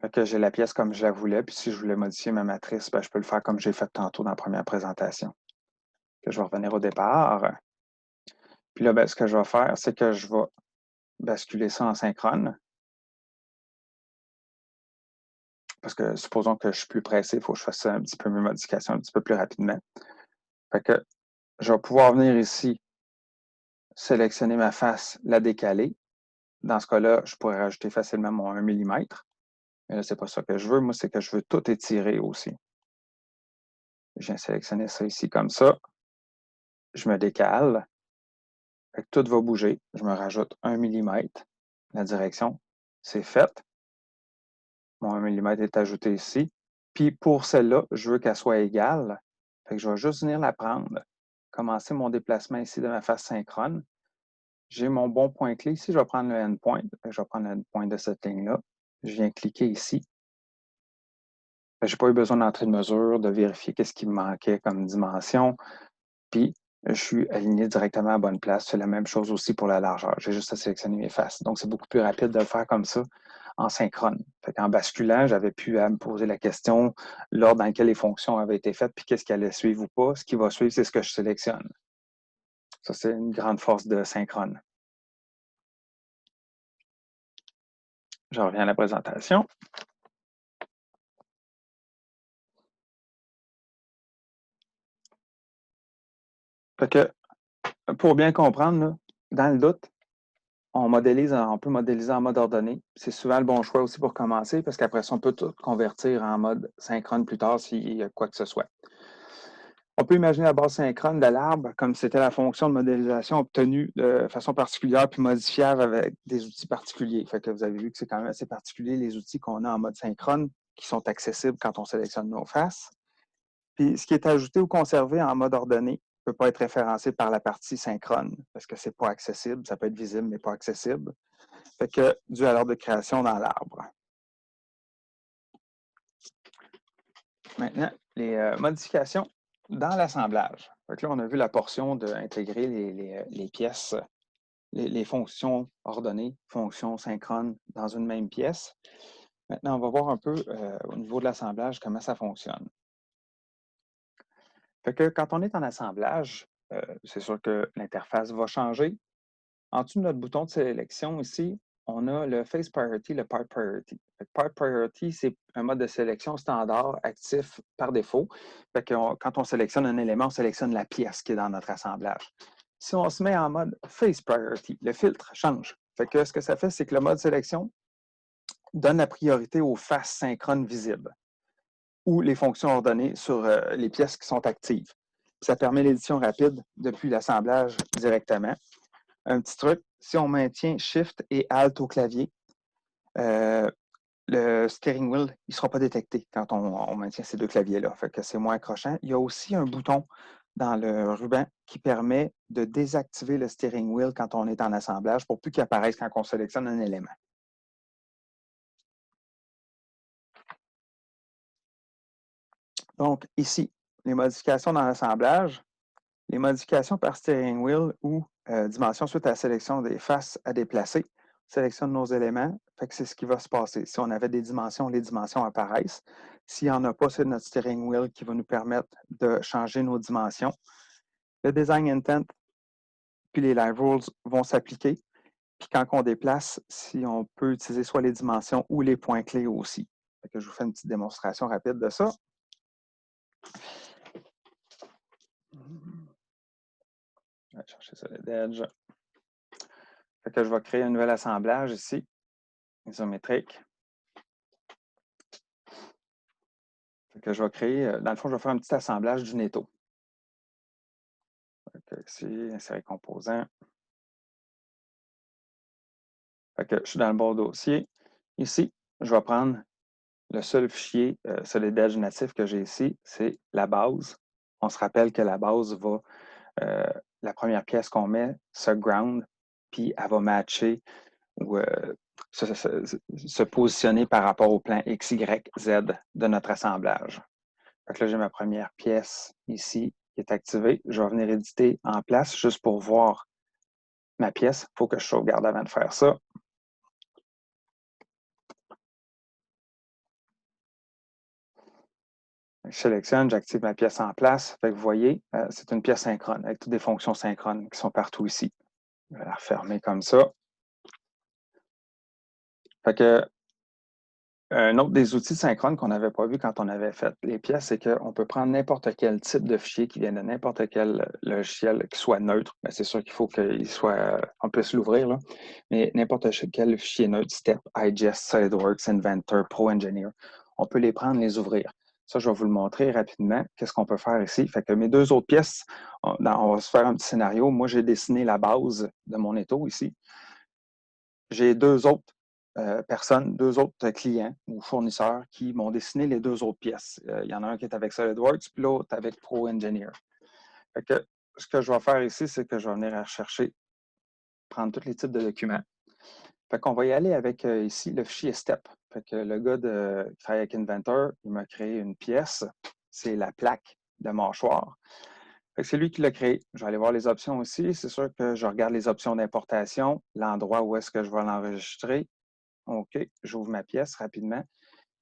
Fait que j'ai la pièce comme je la voulais. Puis si je voulais modifier ma matrice, ben, je peux le faire comme j'ai fait tantôt dans la première présentation. Que je vais revenir au départ. Puis là, ben, ce que je vais faire, c'est que je vais basculer ça en synchrone. Parce que supposons que je suis plus pressé, il faut que je fasse un petit peu mes modifications un petit peu plus rapidement. Fait que je vais pouvoir venir ici, sélectionner ma face, la décaler. Dans ce cas-là, je pourrais rajouter facilement mon 1 mm. Mais là, ce n'est pas ça que je veux. Moi, c'est que je veux tout étirer aussi. Je viens sélectionner ça ici comme ça. Je me décale. Fait que tout va bouger. Je me rajoute 1 mm. La direction, c'est fait. Mon 1 mm est ajouté ici. Puis pour celle-là, je veux qu'elle soit égale. Fait que je vais juste venir la prendre. Commencer mon déplacement ici de ma face synchrone. J'ai mon bon point clé ici. Je vais prendre le endpoint. Je vais prendre le endpoint de cette ligne-là. Je viens cliquer ici. Je n'ai pas eu besoin d'entrer de mesure, de vérifier qu'est-ce qui me manquait comme dimension. Puis, je suis aligné directement à la bonne place. C'est la même chose aussi pour la largeur. J'ai juste à sélectionner mes faces. Donc, c'est beaucoup plus rapide de le faire comme ça en synchrone. En basculant, j'avais pu à me poser la question l'ordre dans lequel les fonctions avaient été faites, puis qu'est-ce qui allait suivre ou pas. Ce qui va suivre, c'est ce que je sélectionne. Ça, c'est une grande force de synchrone. Je reviens à la présentation. Fait que, pour bien comprendre, là, dans le doute, on peut modéliser en mode ordonné. C'est souvent le bon choix aussi pour commencer, parce qu'après ça, on peut tout convertir en mode synchrone plus tard s'il y a quoi que ce soit. On peut imaginer la base synchrone de l'arbre comme si c'était la fonction de modélisation obtenue de façon particulière puis modifiable avec des outils particuliers. Fait que vous avez vu que c'est quand même assez particulier les outils qu'on a en mode synchrone qui sont accessibles quand on sélectionne nos faces. Puis ce qui est ajouté ou conservé en mode ordonné ne peut pas être référencé par la partie synchrone parce que ce n'est pas accessible. Ça peut être visible, mais pas accessible. Fait que dû à l'ordre de création dans l'arbre. Maintenant, les modifications dans l'assemblage. Là, on a vu la portion d'intégrer les pièces, les fonctions ordonnées, fonctions synchrones dans une même pièce. Maintenant, on va voir un peu au niveau de l'assemblage comment ça fonctionne. Fait que quand on est en assemblage, c'est sûr que l'interface va changer. En dessous de notre bouton de sélection ici, on a le Face Priority, le Part Priority. Part Priority, c'est un mode de sélection standard actif par défaut. Fait que quand on sélectionne un élément, on sélectionne la pièce qui est dans notre assemblage. Si on se met en mode Face Priority, le filtre change. Fait que ce que ça fait, c'est que le mode sélection donne la priorité aux faces synchrones visibles ou les fonctions ordonnées sur les pièces qui sont actives. Ça permet l'édition rapide depuis l'assemblage directement. Un petit truc, si on maintient Shift et Alt au clavier, le steering wheel, il ne sera pas détecté quand on maintient ces deux claviers-là. Fait que c'est moins accrochant. Il y a aussi un bouton dans le ruban qui permet de désactiver le steering wheel quand on est en assemblage pour plus qu'il apparaisse quand on sélectionne un élément. Donc, ici, les modifications dans l'assemblage, les modifications par steering wheel ou dimension suite à la sélection des faces à déplacer. Sélectionne nos éléments, fait que c'est ce qui va se passer. Si on avait des dimensions, les dimensions apparaissent. S'il n'y en a pas, c'est notre steering wheel qui va nous permettre de changer nos dimensions. Le design intent puis les live rules vont s'appliquer. Puis quand on déplace, si on peut utiliser soit les dimensions ou les points clés aussi. Fait que je vous fais une petite démonstration rapide de ça. Je vais chercher ça, l'edge. Fait que je vais créer un nouvel assemblage ici, isométrique. Fait que je vais créer, dans le fond, je vais faire un petit assemblage d'une étau. Ici, insérer composant. Fait que je suis dans le bon dossier. Ici, je vais prendre le seul fichier SolidEdge natif que j'ai ici, c'est la base. On se rappelle que la base va, la première pièce qu'on met, se ground, puis elle va matcher ou se positionner par rapport au plan X, Y, Z de notre assemblage. Donc là, j'ai ma première pièce ici qui est activée. Je vais venir éditer en place juste pour voir ma pièce. Il faut que je sauvegarde avant de faire ça. Je sélectionne, j'active ma pièce en place. Fait que vous voyez, c'est une pièce synchrone avec toutes des fonctions synchrones qui sont partout ici. Je vais la refermer comme ça. Fait que, un autre des outils synchrones qu'on n'avait pas vu quand on avait fait les pièces, c'est qu'on peut prendre n'importe quel type de fichier qui vient de n'importe quel logiciel qui soit neutre. C'est sûr qu'il faut qu'il soit, on puisse l'ouvrir, là. Mais n'importe quel fichier neutre, Step, IGEST, SolidWorks, Inventor, ProEngineer, on peut les prendre, les ouvrir. Ça, je vais vous le montrer rapidement. Qu'est-ce qu'on peut faire ici? Fait que mes deux autres pièces, on va se faire un petit scénario. Moi, j'ai dessiné la base de mon étau ici. J'ai deux autres personnes, deux autres clients ou fournisseurs qui m'ont dessiné les deux autres pièces. Il y en a un qui est avec SolidWorks, puis l'autre avec ProEngineer. Fait que ce que je vais faire ici, c'est que je vais venir rechercher, prendre tous les types de documents. Fait qu'on va y aller avec ici le fichier STEP. Fait que le gars qui travaille avec Inventor, il m'a créé une pièce. C'est la plaque de mâchoire. Fait que c'est lui qui l'a créé. Je vais aller voir les options aussi. C'est sûr que je regarde les options d'importation, l'endroit où est-ce que je vais l'enregistrer. OK, j'ouvre ma pièce rapidement.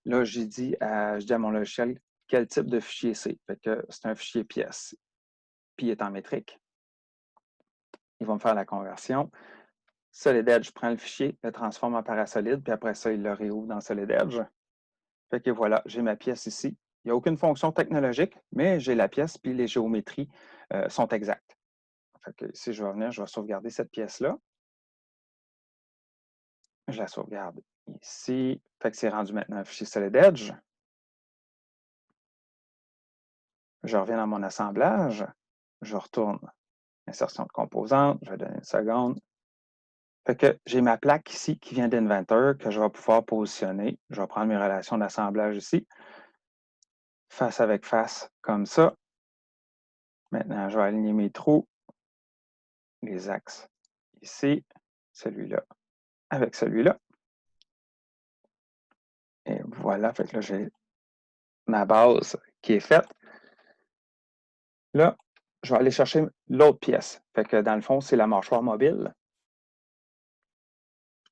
Là, je dis à mon logiciel quel type de fichier c'est. Fait que c'est un fichier pièce. Puis il est en métrique. Il va me faire la conversion. Solid Edge, je prends le fichier, le transforme en parasolide, puis après ça, il le réouvre dans Solid Edge. Fait que voilà, j'ai ma pièce ici. Il n'y a aucune fonction technologique, mais j'ai la pièce, puis les géométries sont exactes. Fait que si je vais venir, je vais sauvegarder cette pièce-là. Je la sauvegarde ici. Fait que c'est rendu maintenant un fichier Solid Edge. Je reviens dans mon assemblage. Je retourne insertion de composantes. Je vais donner une seconde. Fait que j'ai ma plaque ici qui vient d'Inventor que je vais pouvoir positionner. Je vais prendre mes relations d'assemblage ici. Face avec face, comme ça. Maintenant, je vais aligner mes trous. Les axes ici. Celui-là avec celui-là. Et voilà. Fait que là, j'ai ma base qui est faite. Là, je vais aller chercher l'autre pièce. Fait que dans le fond, c'est la mâchoire mobile.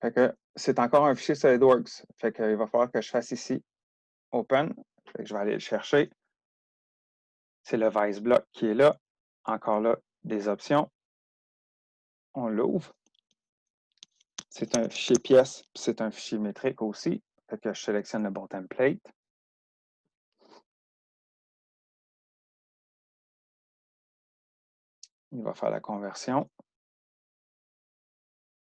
Fait que c'est encore un fichier SolidWorks. Fait qu'il va falloir que je fasse ici Open. Fait que je vais aller le chercher. C'est le Vice Block qui est là. Encore là, des options. On l'ouvre. C'est un fichier pièce, c'est un fichier métrique aussi. Fait que je sélectionne le bon template. Il va faire la conversion.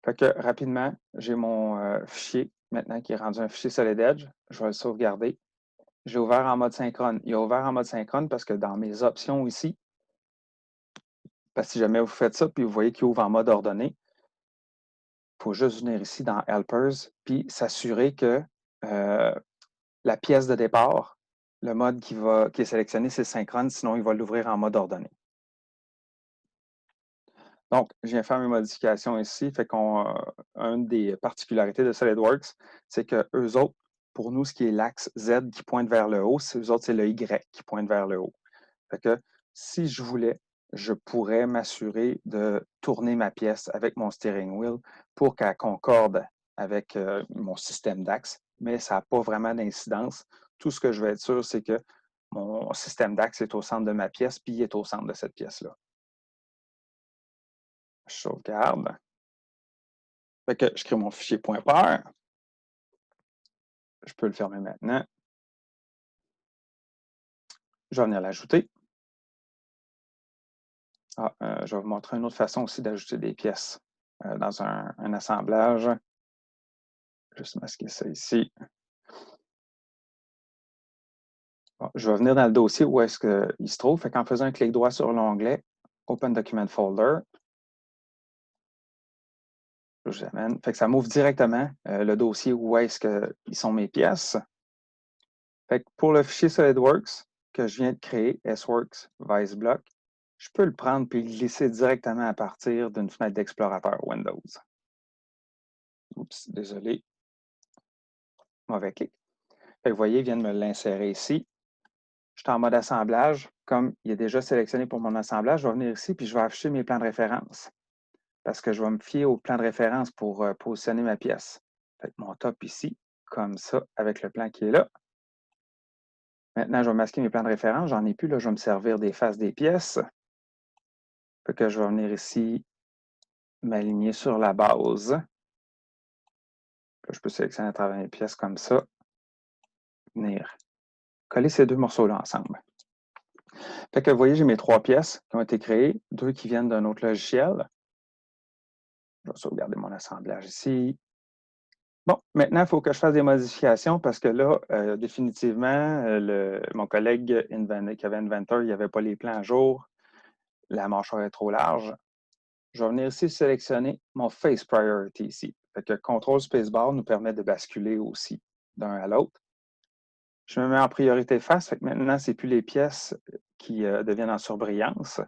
Fait que rapidement, j'ai mon fichier maintenant qui est rendu un fichier Solid Edge. Je vais le sauvegarder. J'ai ouvert en mode synchrone. Il a ouvert en mode synchrone parce que dans mes options ici, parce que si jamais vous faites ça, puis vous voyez qu'il ouvre en mode ordonné, il faut juste venir ici dans Helpers, puis s'assurer que la pièce de départ, le mode qui est sélectionné, c'est synchrone, sinon il va l'ouvrir en mode ordonné. Donc, je viens faire mes modifications ici. Fait une des particularités de SolidWorks, c'est que eux autres, pour nous, ce qui est l'axe Z qui pointe vers le haut, eux autres, c'est le Y qui pointe vers le haut. Fait que si je voulais, je pourrais m'assurer de tourner ma pièce avec mon steering wheel pour qu'elle concorde avec mon système d'axe, mais ça n'a pas vraiment d'incidence. Tout ce que je veux être sûr, c'est que mon système d'axe est au centre de ma pièce, puis il est au centre de cette pièce-là. Je sauvegarde. Fait que je crée mon fichier .par. Je peux le fermer maintenant. Je vais venir l'ajouter. Je vais vous montrer une autre façon aussi d'ajouter des pièces dans un assemblage. Juste masquer ça ici. Bon, je vais venir dans le dossier où est-ce qu'il se trouve. Fait qu'en faisant un clic droit sur l'onglet Open Document Folder, je vous amène. Fait que ça m'ouvre directement le dossier où est-ce qu'ils sont mes pièces. Fait que pour le fichier SolidWorks que je viens de créer, SWorks Vice Block, je peux le prendre et le glisser directement à partir d'une fenêtre d'explorateur Windows. Oups, désolé. Mauvais clic. Fait que vous voyez, il vient de me l'insérer ici. Je suis en mode assemblage. Comme il est déjà sélectionné pour mon assemblage, je vais venir ici et je vais afficher mes plans de référence. Parce que je vais me fier au plan de référence pour positionner ma pièce. Fait que mon top ici, comme ça, avec le plan qui est là. Maintenant, je vais masquer mes plans de référence. J'en ai plus, là, je vais me servir des faces des pièces. Fait que je vais venir ici m'aligner sur la base. Là, je peux sélectionner à travers mes pièces comme ça. Venir coller ces deux morceaux-là ensemble. Fait que vous voyez, j'ai mes 3 pièces qui ont été créées, 2 qui viennent d'un autre logiciel. Je vais sauvegarder mon assemblage ici. Bon, maintenant, il faut que je fasse des modifications parce que là, définitivement, mon collègue qui avait Inventor, il n'y avait pas les plans à jour. La mâchoire est trop large. Je vais venir ici sélectionner mon Face Priority ici. Fait que CTRL Spacebar nous permet de basculer aussi d'un à l'autre. Je me mets en priorité face. Fait que maintenant, ce n'est plus les pièces qui deviennent en surbrillance.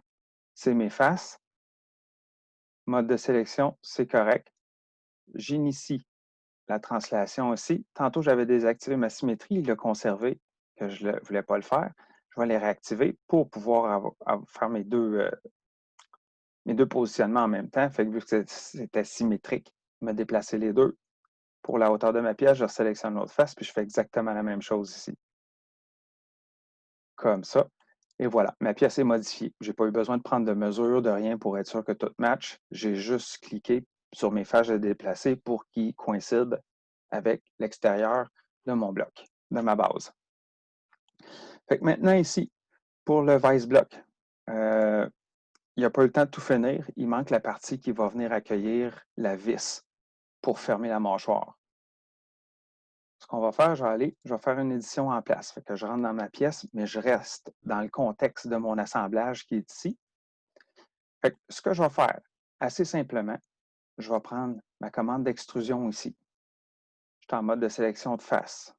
C'est mes faces. Mode de sélection, c'est correct. J'initie la translation aussi. Tantôt, j'avais désactivé ma symétrie, il l'a conservé, que je ne voulais pas le faire. Je vais les réactiver pour pouvoir faire mes deux positionnements en même temps. Fait que vu que c'était symétrique, me déplacer les deux. Pour la hauteur de ma pièce, je sélectionne l'autre face, puis je fais exactement la même chose ici. Comme ça. Et voilà, ma pièce est modifiée. Je n'ai pas eu besoin de prendre de mesure, de rien pour être sûr que tout match. J'ai juste cliqué sur mes faces de déplacer pour qu'ils coïncident avec l'extérieur de mon bloc, de ma base. Fait que maintenant ici, pour le vice bloc, il n'y a pas eu le temps de tout finir. Il manque la partie qui va venir accueillir la vis pour fermer la mâchoire. Ce qu'on va faire, je vais faire une édition en place. Fait que je rentre dans ma pièce, mais je reste dans le contexte de mon assemblage qui est ici. Fait que ce que je vais faire, assez simplement, je vais prendre ma commande d'extrusion ici. Je suis en mode de sélection de face.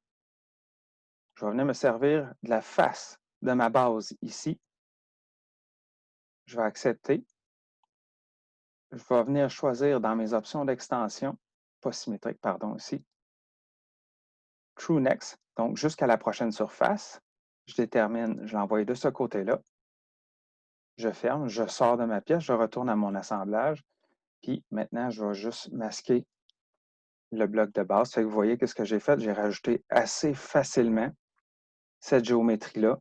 Je vais venir me servir de la face de ma base ici. Je vais accepter. Je vais venir choisir dans mes options d'extension, pas symétrique, pardon, ici, True Next, donc jusqu'à la prochaine surface. Je détermine, je l'envoie de ce côté-là. Je ferme, je sors de ma pièce, je retourne à mon assemblage. Puis maintenant, je vais juste masquer le bloc de base. Fait que vous voyez ce que j'ai fait. J'ai rajouté assez facilement cette géométrie-là.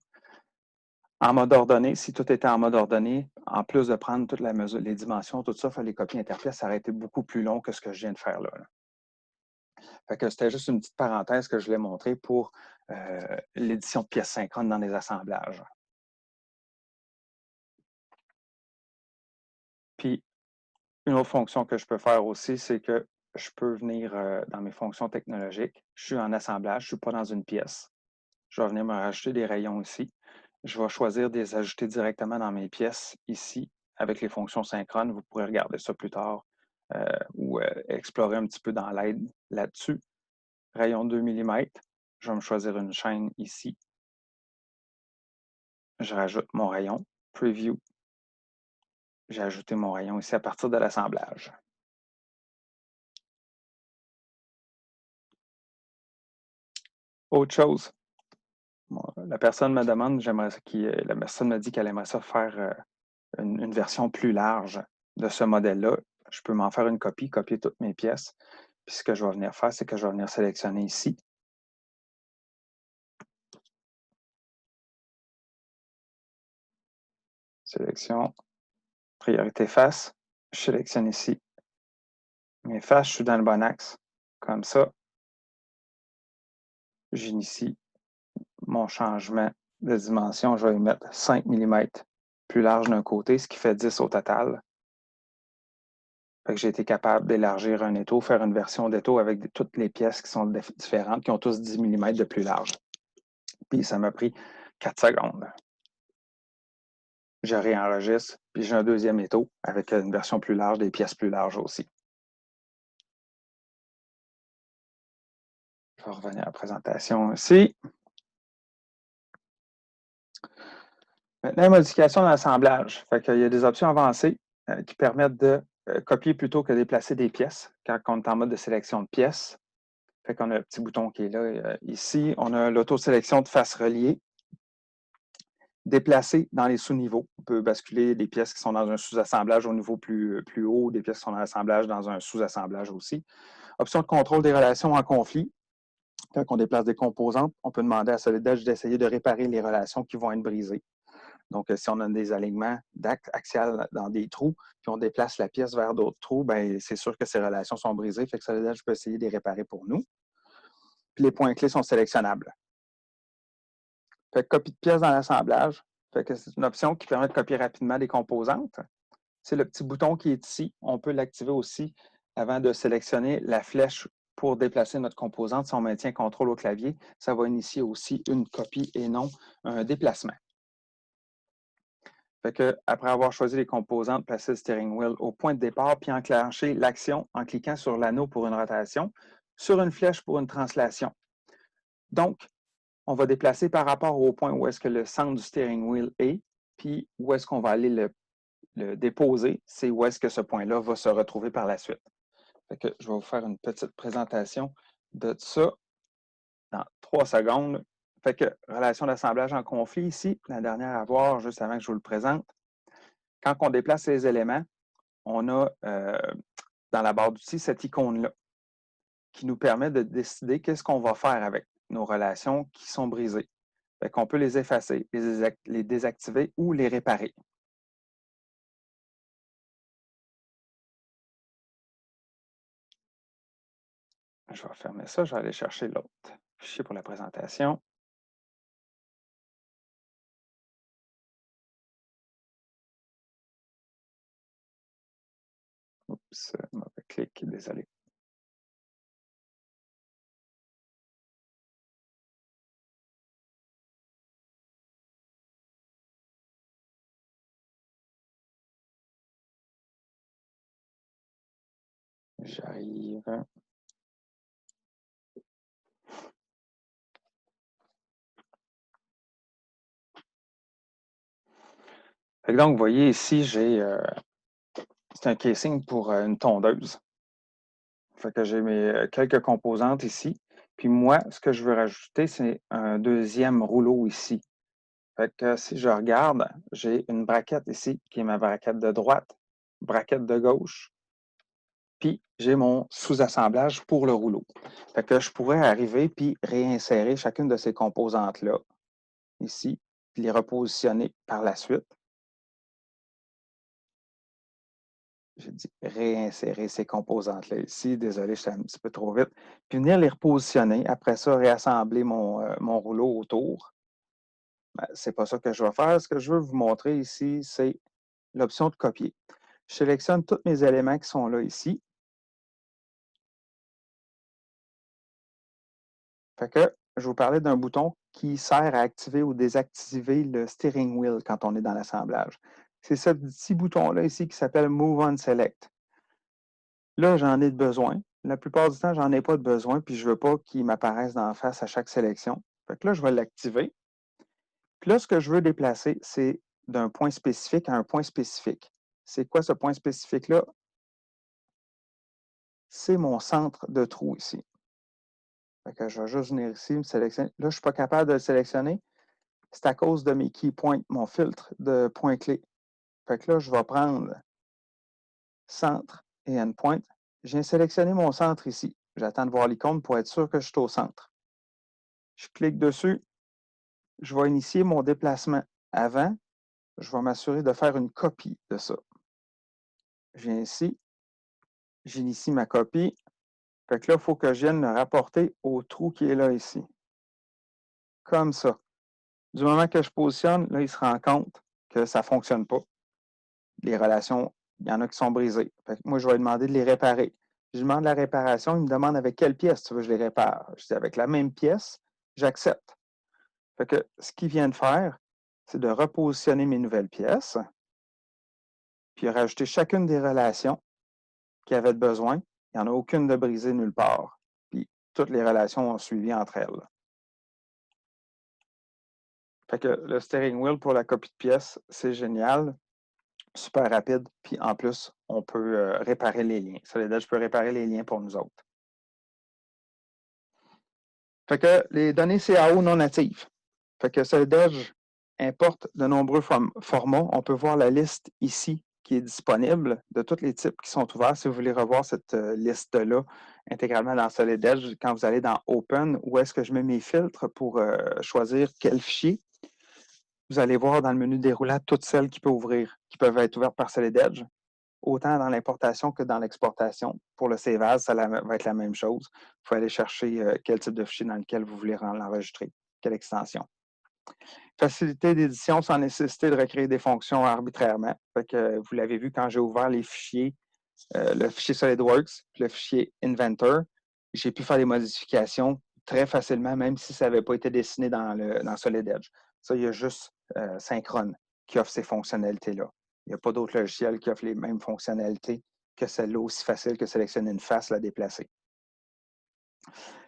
En mode ordonné, si tout était en mode ordonné, en plus de prendre toute la mesure, les dimensions, tout ça, il fallait copier interpièce, ça aurait été beaucoup plus long que ce que je viens de faire là. Fait que c'était juste une petite parenthèse que je voulais montrer pour l'édition de pièces synchrones dans les assemblages. Puis, une autre fonction que je peux faire aussi, c'est que je peux venir dans mes fonctions technologiques. Je suis en assemblage, je ne suis pas dans une pièce. Je vais venir me rajouter des rayons ici. Je vais choisir de les ajouter directement dans mes pièces ici avec les fonctions synchrones. Vous pourrez regarder ça plus tard ou explorer un petit peu dans l'aide là-dessus. Rayon 2 mm. Je vais me choisir une chaîne ici. Je rajoute mon rayon. Preview. J'ai ajouté mon rayon ici à partir de l'assemblage. Autre chose, la personne me demande, la personne me dit qu'elle aimerait ça faire une version plus large de ce modèle-là. Je peux m'en faire une copie, copier toutes mes pièces. Puis ce que je vais venir faire, c'est que je vais venir sélectionner ici. Sélection, priorité face. Je sélectionne ici mes faces, je suis dans le bon axe. Comme ça, j'initie mon changement de dimension. Je vais y mettre 5 mm plus large d'un côté, ce qui fait 10 au total. Fait que j'ai été capable d'élargir un étau, faire une version d'étau avec toutes les pièces qui sont différentes, qui ont tous 10 mm de plus large. Puis ça m'a pris 4 secondes. Je réenregistre, puis j'ai un deuxième étau avec une version plus large, des pièces plus larges aussi. Je vais revenir à la présentation ici. Maintenant, modification d'assemblage. Fait qu'il y a des options avancées qui permettent de copier plutôt que déplacer des pièces quand on est en mode de sélection de pièces. Fait qu'on a le petit bouton qui est là ici. On a l'auto-sélection de face reliée. Déplacer dans les sous-niveaux. On peut basculer des pièces qui sont dans un sous-assemblage au niveau plus haut, des pièces qui sont dans l'assemblage dans un sous-assemblage aussi. Option de contrôle des relations en conflit. Quand on déplace des composantes, on peut demander à Solid Edge d'essayer de réparer les relations qui vont être brisées. Donc, si on a des alignements axiales dans des trous, puis on déplace la pièce vers d'autres trous, bien, c'est sûr que ces relations sont brisées, fait que Solid Edge peut essayer de les réparer pour nous. Puis les points clés sont sélectionnables. Fait que copie de pièces dans l'assemblage, fait que c'est une option qui permet de copier rapidement des composantes. C'est le petit bouton qui est ici. On peut l'activer aussi avant de sélectionner la flèche pour déplacer notre composante. Si on maintient CTRL au clavier, ça va initier aussi une copie et non un déplacement. Fait que, après avoir choisi les composantes, placer le steering wheel au point de départ, puis enclencher l'action en cliquant sur l'anneau pour une rotation, sur une flèche pour une translation. Donc, on va déplacer par rapport au point où est-ce que le centre du steering wheel est, puis où est-ce qu'on va aller le déposer, c'est où est-ce que ce point-là va se retrouver par la suite. Fait que je vais vous faire une petite présentation de ça dans 3 secondes. Fait que relation d'assemblage en conflit ici, la dernière à voir juste avant que je vous le présente. Quand on déplace les éléments, on a dans la barre d'outils cette icône-là qui nous permet de décider qu'est-ce qu'on va faire avec nos relations qui sont brisées. Fait qu'on peut les effacer, les désactiver ou les réparer. Je vais fermer ça, je vais aller chercher l'autre fichier pour la présentation. Oups, mauvais clic, désolé. J'arrive. Donc, vous voyez ici, c'est un casing pour une tondeuse. Fait que j'ai mes quelques composantes ici. Puis moi, ce que je veux rajouter, c'est un deuxième rouleau ici. Fait que si je regarde, j'ai une braquette ici, qui est ma braquette de droite, braquette de gauche, puis j'ai mon sous-assemblage pour le rouleau. Fait que je pourrais arriver puis réinsérer chacune de ces composantes-là, ici, puis les repositionner par la suite. J'ai dit réinsérer ces composantes-là ici. Désolé, je suis un petit peu trop vite. Puis venir les repositionner. Après ça, réassembler mon rouleau autour. Ben, ce n'est pas ça que je vais faire. Ce que je veux vous montrer ici, c'est l'option de copier. Je sélectionne tous mes éléments qui sont là ici. Fait que je vous parlais d'un bouton qui sert à activer ou désactiver le steering wheel quand on est dans l'assemblage. C'est ce petit bouton-là ici qui s'appelle Move on Select. Là, j'en ai besoin. La plupart du temps, j'en ai pas de besoin, puis je veux pas qu'il m'apparaisse d'en face à chaque sélection. Fait que là, je vais l'activer. Puis là, ce que je veux déplacer, c'est d'un point spécifique à un point spécifique. C'est quoi ce point spécifique-là? C'est mon centre de trou ici. Fait que je vais juste venir ici, me sélectionner. Là, je ne suis pas capable de le sélectionner. C'est à cause de mes key points, mon filtre de points clés. Fait que là, je vais prendre centre et endpoint. Je viens sélectionner mon centre ici. J'attends de voir l'icône pour être sûr que je suis au centre. Je clique dessus. Je vais initier mon déplacement. Avant, je vais m'assurer de faire une copie de ça. Je viens ici. J'initie ma copie. Fait que là, il faut que je vienne le rapporter au trou qui est là ici. Comme ça. Du moment que je positionne, là, il se rend compte que ça ne fonctionne pas. Les relations, il y en a qui sont brisées. Fait que moi, je vais lui demander de les réparer. Je demande la réparation, il me demande avec quelle pièce tu veux que je les répare. Je dis avec la même pièce, j'accepte. Fait que ce qu'il vient de faire, c'est de repositionner mes nouvelles pièces, puis rajouter chacune des relations qui avaient besoin. Il n'y en a aucune de brisée nulle part. Puis toutes les relations ont suivi entre elles. Fait que le steering wheel pour la copie de pièces, c'est génial, super rapide, puis en plus, on peut réparer les liens. Solid Edge peut réparer les liens pour nous autres. Fait que les données CAO non natives. Fait que Solid Edge importe de nombreux formats. On peut voir la liste ici qui est disponible de tous les types qui sont ouverts. Si vous voulez revoir cette liste-là intégralement dans Solid Edge, quand vous allez dans Open, où est-ce que je mets mes filtres pour choisir quel fichier, vous allez voir dans le menu déroulant toutes celles qui peuvent être ouvertes par Solid Edge, autant dans l'importation que dans l'exportation. Pour le save as, ça va être la même chose. Il faut aller chercher quel type de fichier dans lequel vous voulez l'enregistrer, quelle extension. Facilité d'édition sans nécessité de recréer des fonctions arbitrairement. Fait que, vous l'avez vu quand j'ai ouvert les fichiers, le fichier SolidWorks, le fichier Inventor, j'ai pu faire des modifications très facilement, même si ça n'avait pas été dessiné dans Solid Edge. Ça, il y a juste Syncron qui offre ces fonctionnalités-là. Il n'y a pas d'autres logiciels qui offrent les mêmes fonctionnalités que celle-là, aussi facile que sélectionner une face, la déplacer.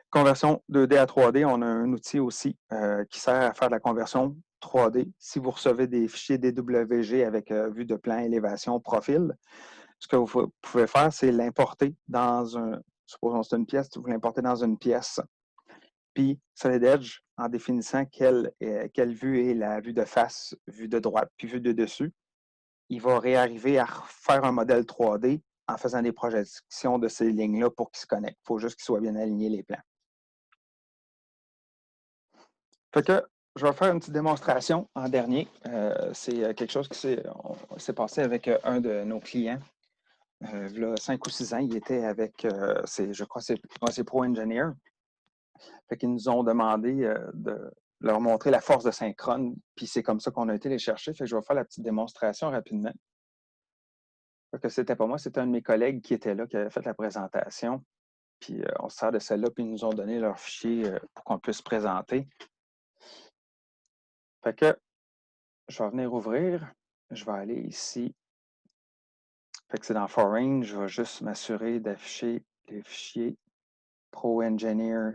Conversion 2D à 3D, on a un outil aussi qui sert à faire de la conversion 3D. Si vous recevez des fichiers DWG avec vue de plan, élévation, profil, ce que vous pouvez faire, c'est l'importer dans supposons que c'est une pièce, vous l'importez dans une pièce. Puis Solid Edge, en définissant quelle vue est la vue de face, vue de droite, puis vue de dessus, il va réarriver à faire un modèle 3D en faisant des projections de ces lignes-là pour qu'ils se connectent. Il faut juste qu'ils soient bien alignés les plans. Fait que je vais faire une petite démonstration en dernier. C'est quelque chose qui s'est passé avec un de nos clients. Là, 5 ou 6 ans, il était avec, je crois que c'est Pro Engineer. Fait qu'ils nous ont demandé de leur montrer la force de synchrone, puis c'est comme ça qu'on a été les chercher. Fait que je vais faire la petite démonstration rapidement. Fait que c'était pas moi, c'était un de mes collègues qui était là, qui avait fait la présentation. Puis on se sert de celle-là, puis ils nous ont donné leur fichier pour qu'on puisse présenter. Fait que je vais venir ouvrir. Je vais aller ici. Fait que c'est dans Foreign. Je vais juste m'assurer d'afficher les fichiers Pro Engineer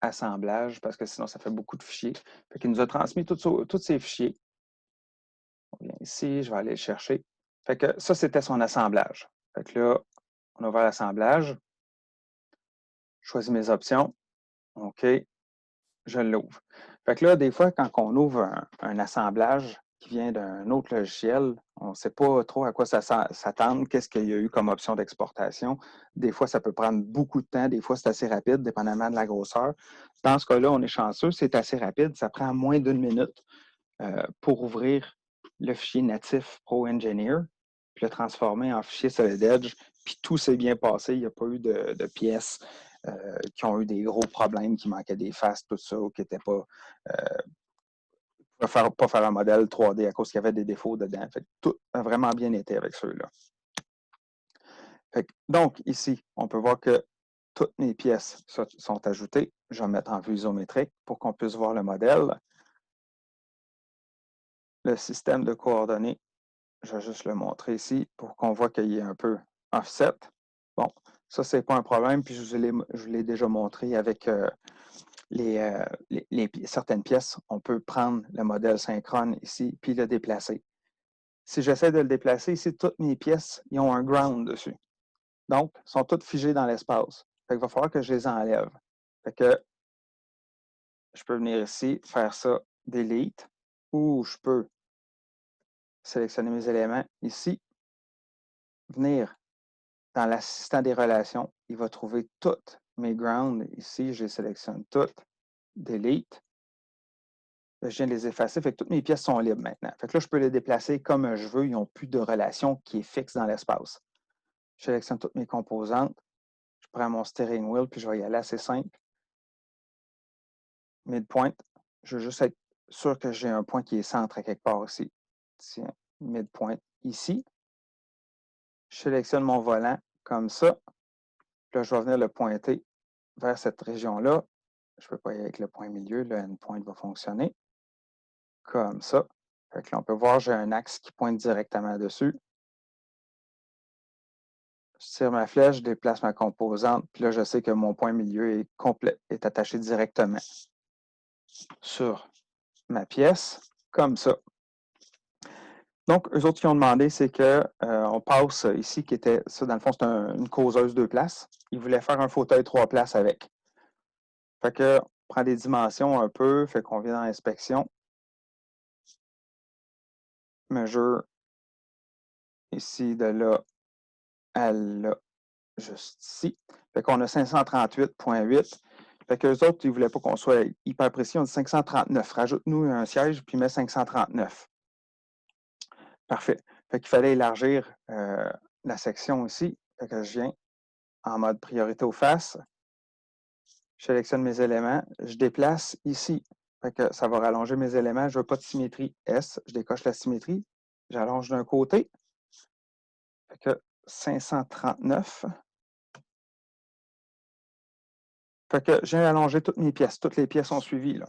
assemblage parce que sinon, ça fait beaucoup de fichiers. Fait qu'il nous a transmis tous ces fichiers. On vient ici, je vais aller le chercher. Fait que ça, c'était son assemblage. Fait que là, on a ouvert l'assemblage. Je choisis mes options. OK. Je l'ouvre. Fait que là, des fois, quand on ouvre un assemblage qui vient d'un autre logiciel, on ne sait pas trop à quoi ça s'attendre, qu'est-ce qu'il y a eu comme option d'exportation. Des fois, ça peut prendre beaucoup de temps, des fois, c'est assez rapide, dépendamment de la grosseur. Dans ce cas-là, on est chanceux, c'est assez rapide, ça prend moins d'une minute pour ouvrir le fichier natif Pro Engineer, puis le transformer en fichier Solid Edge, puis tout s'est bien passé, il n'y a pas eu de pièces qui ont eu des gros problèmes, qui manquaient des faces, tout ça, ou qui n'étaient pas pas faire un modèle 3D à cause qu'il y avait des défauts dedans. Fait que tout a vraiment bien été avec ceux-là. Donc, ici, on peut voir que toutes mes pièces sont ajoutées. Je vais mettre en vue isométrique pour qu'on puisse voir le modèle. Le système de coordonnées, je vais juste le montrer ici pour qu'on voit qu'il est un peu offset. Bon, ça, ce n'est pas un problème, puis je vous l'ai déjà montré avec certaines pièces. On peut prendre le modèle synchrone ici, puis le déplacer. Si j'essaie de le déplacer, ici, toutes mes pièces, ils ont un ground dessus. Donc, ils sont toutes figées dans l'espace. Fait qu'il va falloir que je les enlève. Fait que je peux venir ici, faire ça, delete, ou je peux sélectionner mes éléments ici, venir dans l'assistant des relations, il va trouver toutes mes grounds. Ici, je les sélectionne toutes, delete. Là, je viens de les effacer, fait que toutes mes pièces sont libres maintenant. Fait que là, je peux les déplacer comme je veux, ils n'ont plus de relation qui est fixe dans l'espace. Je sélectionne toutes mes composantes. Je prends mon steering wheel, puis je vais y aller assez simple. Midpoint, je veux juste être sûr que j'ai un point qui est centre à quelque part ici. Tiens, midpoint ici. Je sélectionne mon volant comme ça. Puis là, je vais venir le pointer vers cette région-là. Je ne peux pas y aller avec le point milieu. Le endpoint va fonctionner comme ça. Fait que là, on peut voir, j'ai un axe qui pointe directement dessus. Je tire ma flèche, je déplace ma composante, puis là, je sais que mon point milieu est attaché directement sur ma pièce comme ça. Donc, eux autres qui ont demandé, c'est qu'on passe ici, qui était, ça dans le fond, c'est une causeuse 2 places. Ils voulaient faire un fauteuil 3 places avec. Fait que, on prend des dimensions un peu, fait qu'on vient dans l'inspection. Mesure ici, de là à là, juste ici. Fait qu'on a 538,8. Fait qu'eux autres, ils ne voulaient pas qu'on soit hyper précis. On dit 539. Rajoute-nous un siège, puis mets 539. Parfait. Fait qu'il fallait élargir la section ici. Fait que je viens en mode priorité aux faces. Je sélectionne mes éléments. Je déplace ici. Fait que ça va rallonger mes éléments. Je ne veux pas de symétrie S. Je décoche la symétrie. J'allonge d'un côté. Fait que 539. Fait que j'ai allongé toutes mes pièces. Toutes les pièces ont suivi, là.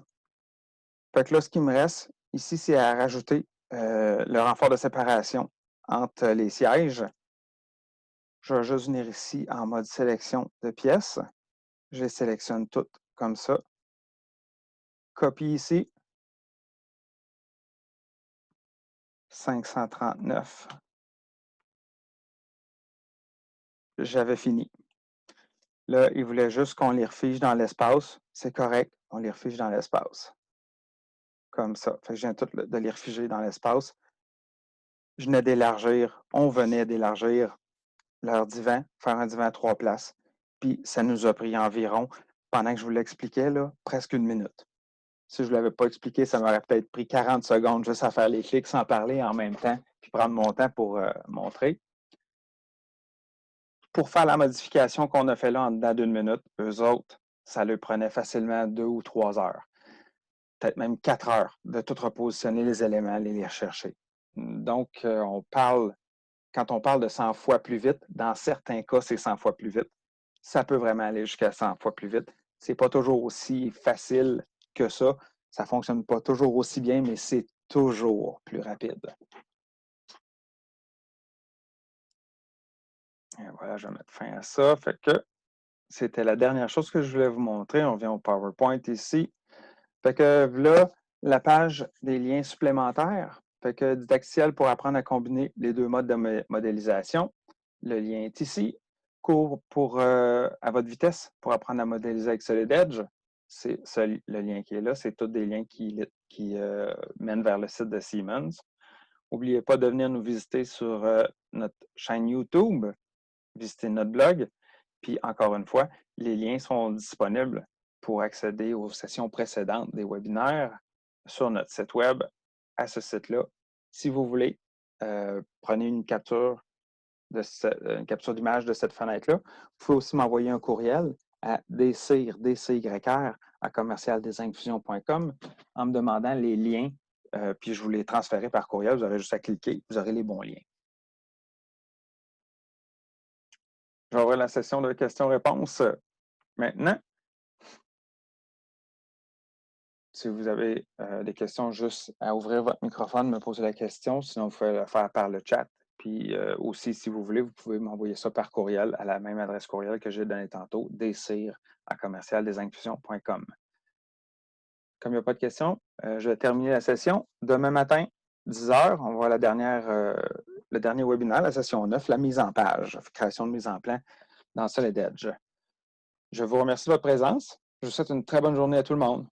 Fait que là, ce qui me reste ici, c'est à rajouter le renfort de séparation entre les sièges. Je vais juste venir ici en mode sélection de pièces. Je les sélectionne toutes comme ça. Copie ici. 539. J'avais fini. Là, il voulait juste qu'on les refige dans l'espace. C'est correct, on les refige dans l'espace. Comme ça. Fait que je viens tout de les refiger dans l'espace. Je venais d'élargir, on venait d'élargir leur divan, faire un divan à 3 places. Puis ça nous a pris environ, pendant que je vous l'expliquais, là, presque 1 minute. Si je ne l'avais pas expliqué, ça m'aurait peut-être pris 40 secondes juste à faire les clics sans parler en même temps, puis prendre mon temps pour montrer. Pour faire la modification qu'on a fait là en dedans d'1 minute, eux autres, ça leur prenait facilement 2 ou 3 heures. Peut-être même 4 heures de tout repositionner les éléments, les rechercher. Donc, quand on parle de 100 fois plus vite, dans certains cas, c'est 100 fois plus vite. Ça peut vraiment aller jusqu'à 100 fois plus vite. Ce n'est pas toujours aussi facile que ça. Ça ne fonctionne pas toujours aussi bien, mais c'est toujours plus rapide. Et voilà, je vais mettre fin à ça. Fait que c'était la dernière chose que je voulais vous montrer. On vient au PowerPoint ici. Fait que là, la page des liens supplémentaires. Fait que didacticiel pour apprendre à combiner les deux modes de modélisation. Le lien est ici. Cours à votre vitesse pour apprendre à modéliser avec Solid Edge. C'est le lien qui est là. C'est tous des liens qui mènent vers le site de Siemens. N'oubliez pas de venir nous visiter sur notre chaîne YouTube, visiter notre blog. Puis encore une fois, les liens sont disponibles pour accéder aux sessions précédentes des webinaires sur notre site web à ce site-là. Si vous voulez, prenez une capture d'image de cette fenêtre-là. Vous pouvez aussi m'envoyer un courriel à dcir@commercialdesignfusion.com en me demandant les liens, puis je vous les transférer par courriel. Vous aurez juste à cliquer, vous aurez les bons liens. Je vais ouvrir la session de questions-réponses maintenant. Si vous avez des questions, juste à ouvrir votre microphone, me poser la question. Sinon, vous pouvez le faire par le chat. Puis aussi, si vous voulez, vous pouvez m'envoyer ça par courriel à la même adresse courriel que j'ai donnée tantôt, dcir@commercialdesignfusion.com. Comme il n'y a pas de questions, je vais terminer la session. Demain matin, 10 heures, on va voir le dernier webinaire, la session 9, la mise en page, création de mise en plan dans Solid Edge. Je vous remercie de votre présence. Je vous souhaite une très bonne journée à tout le monde.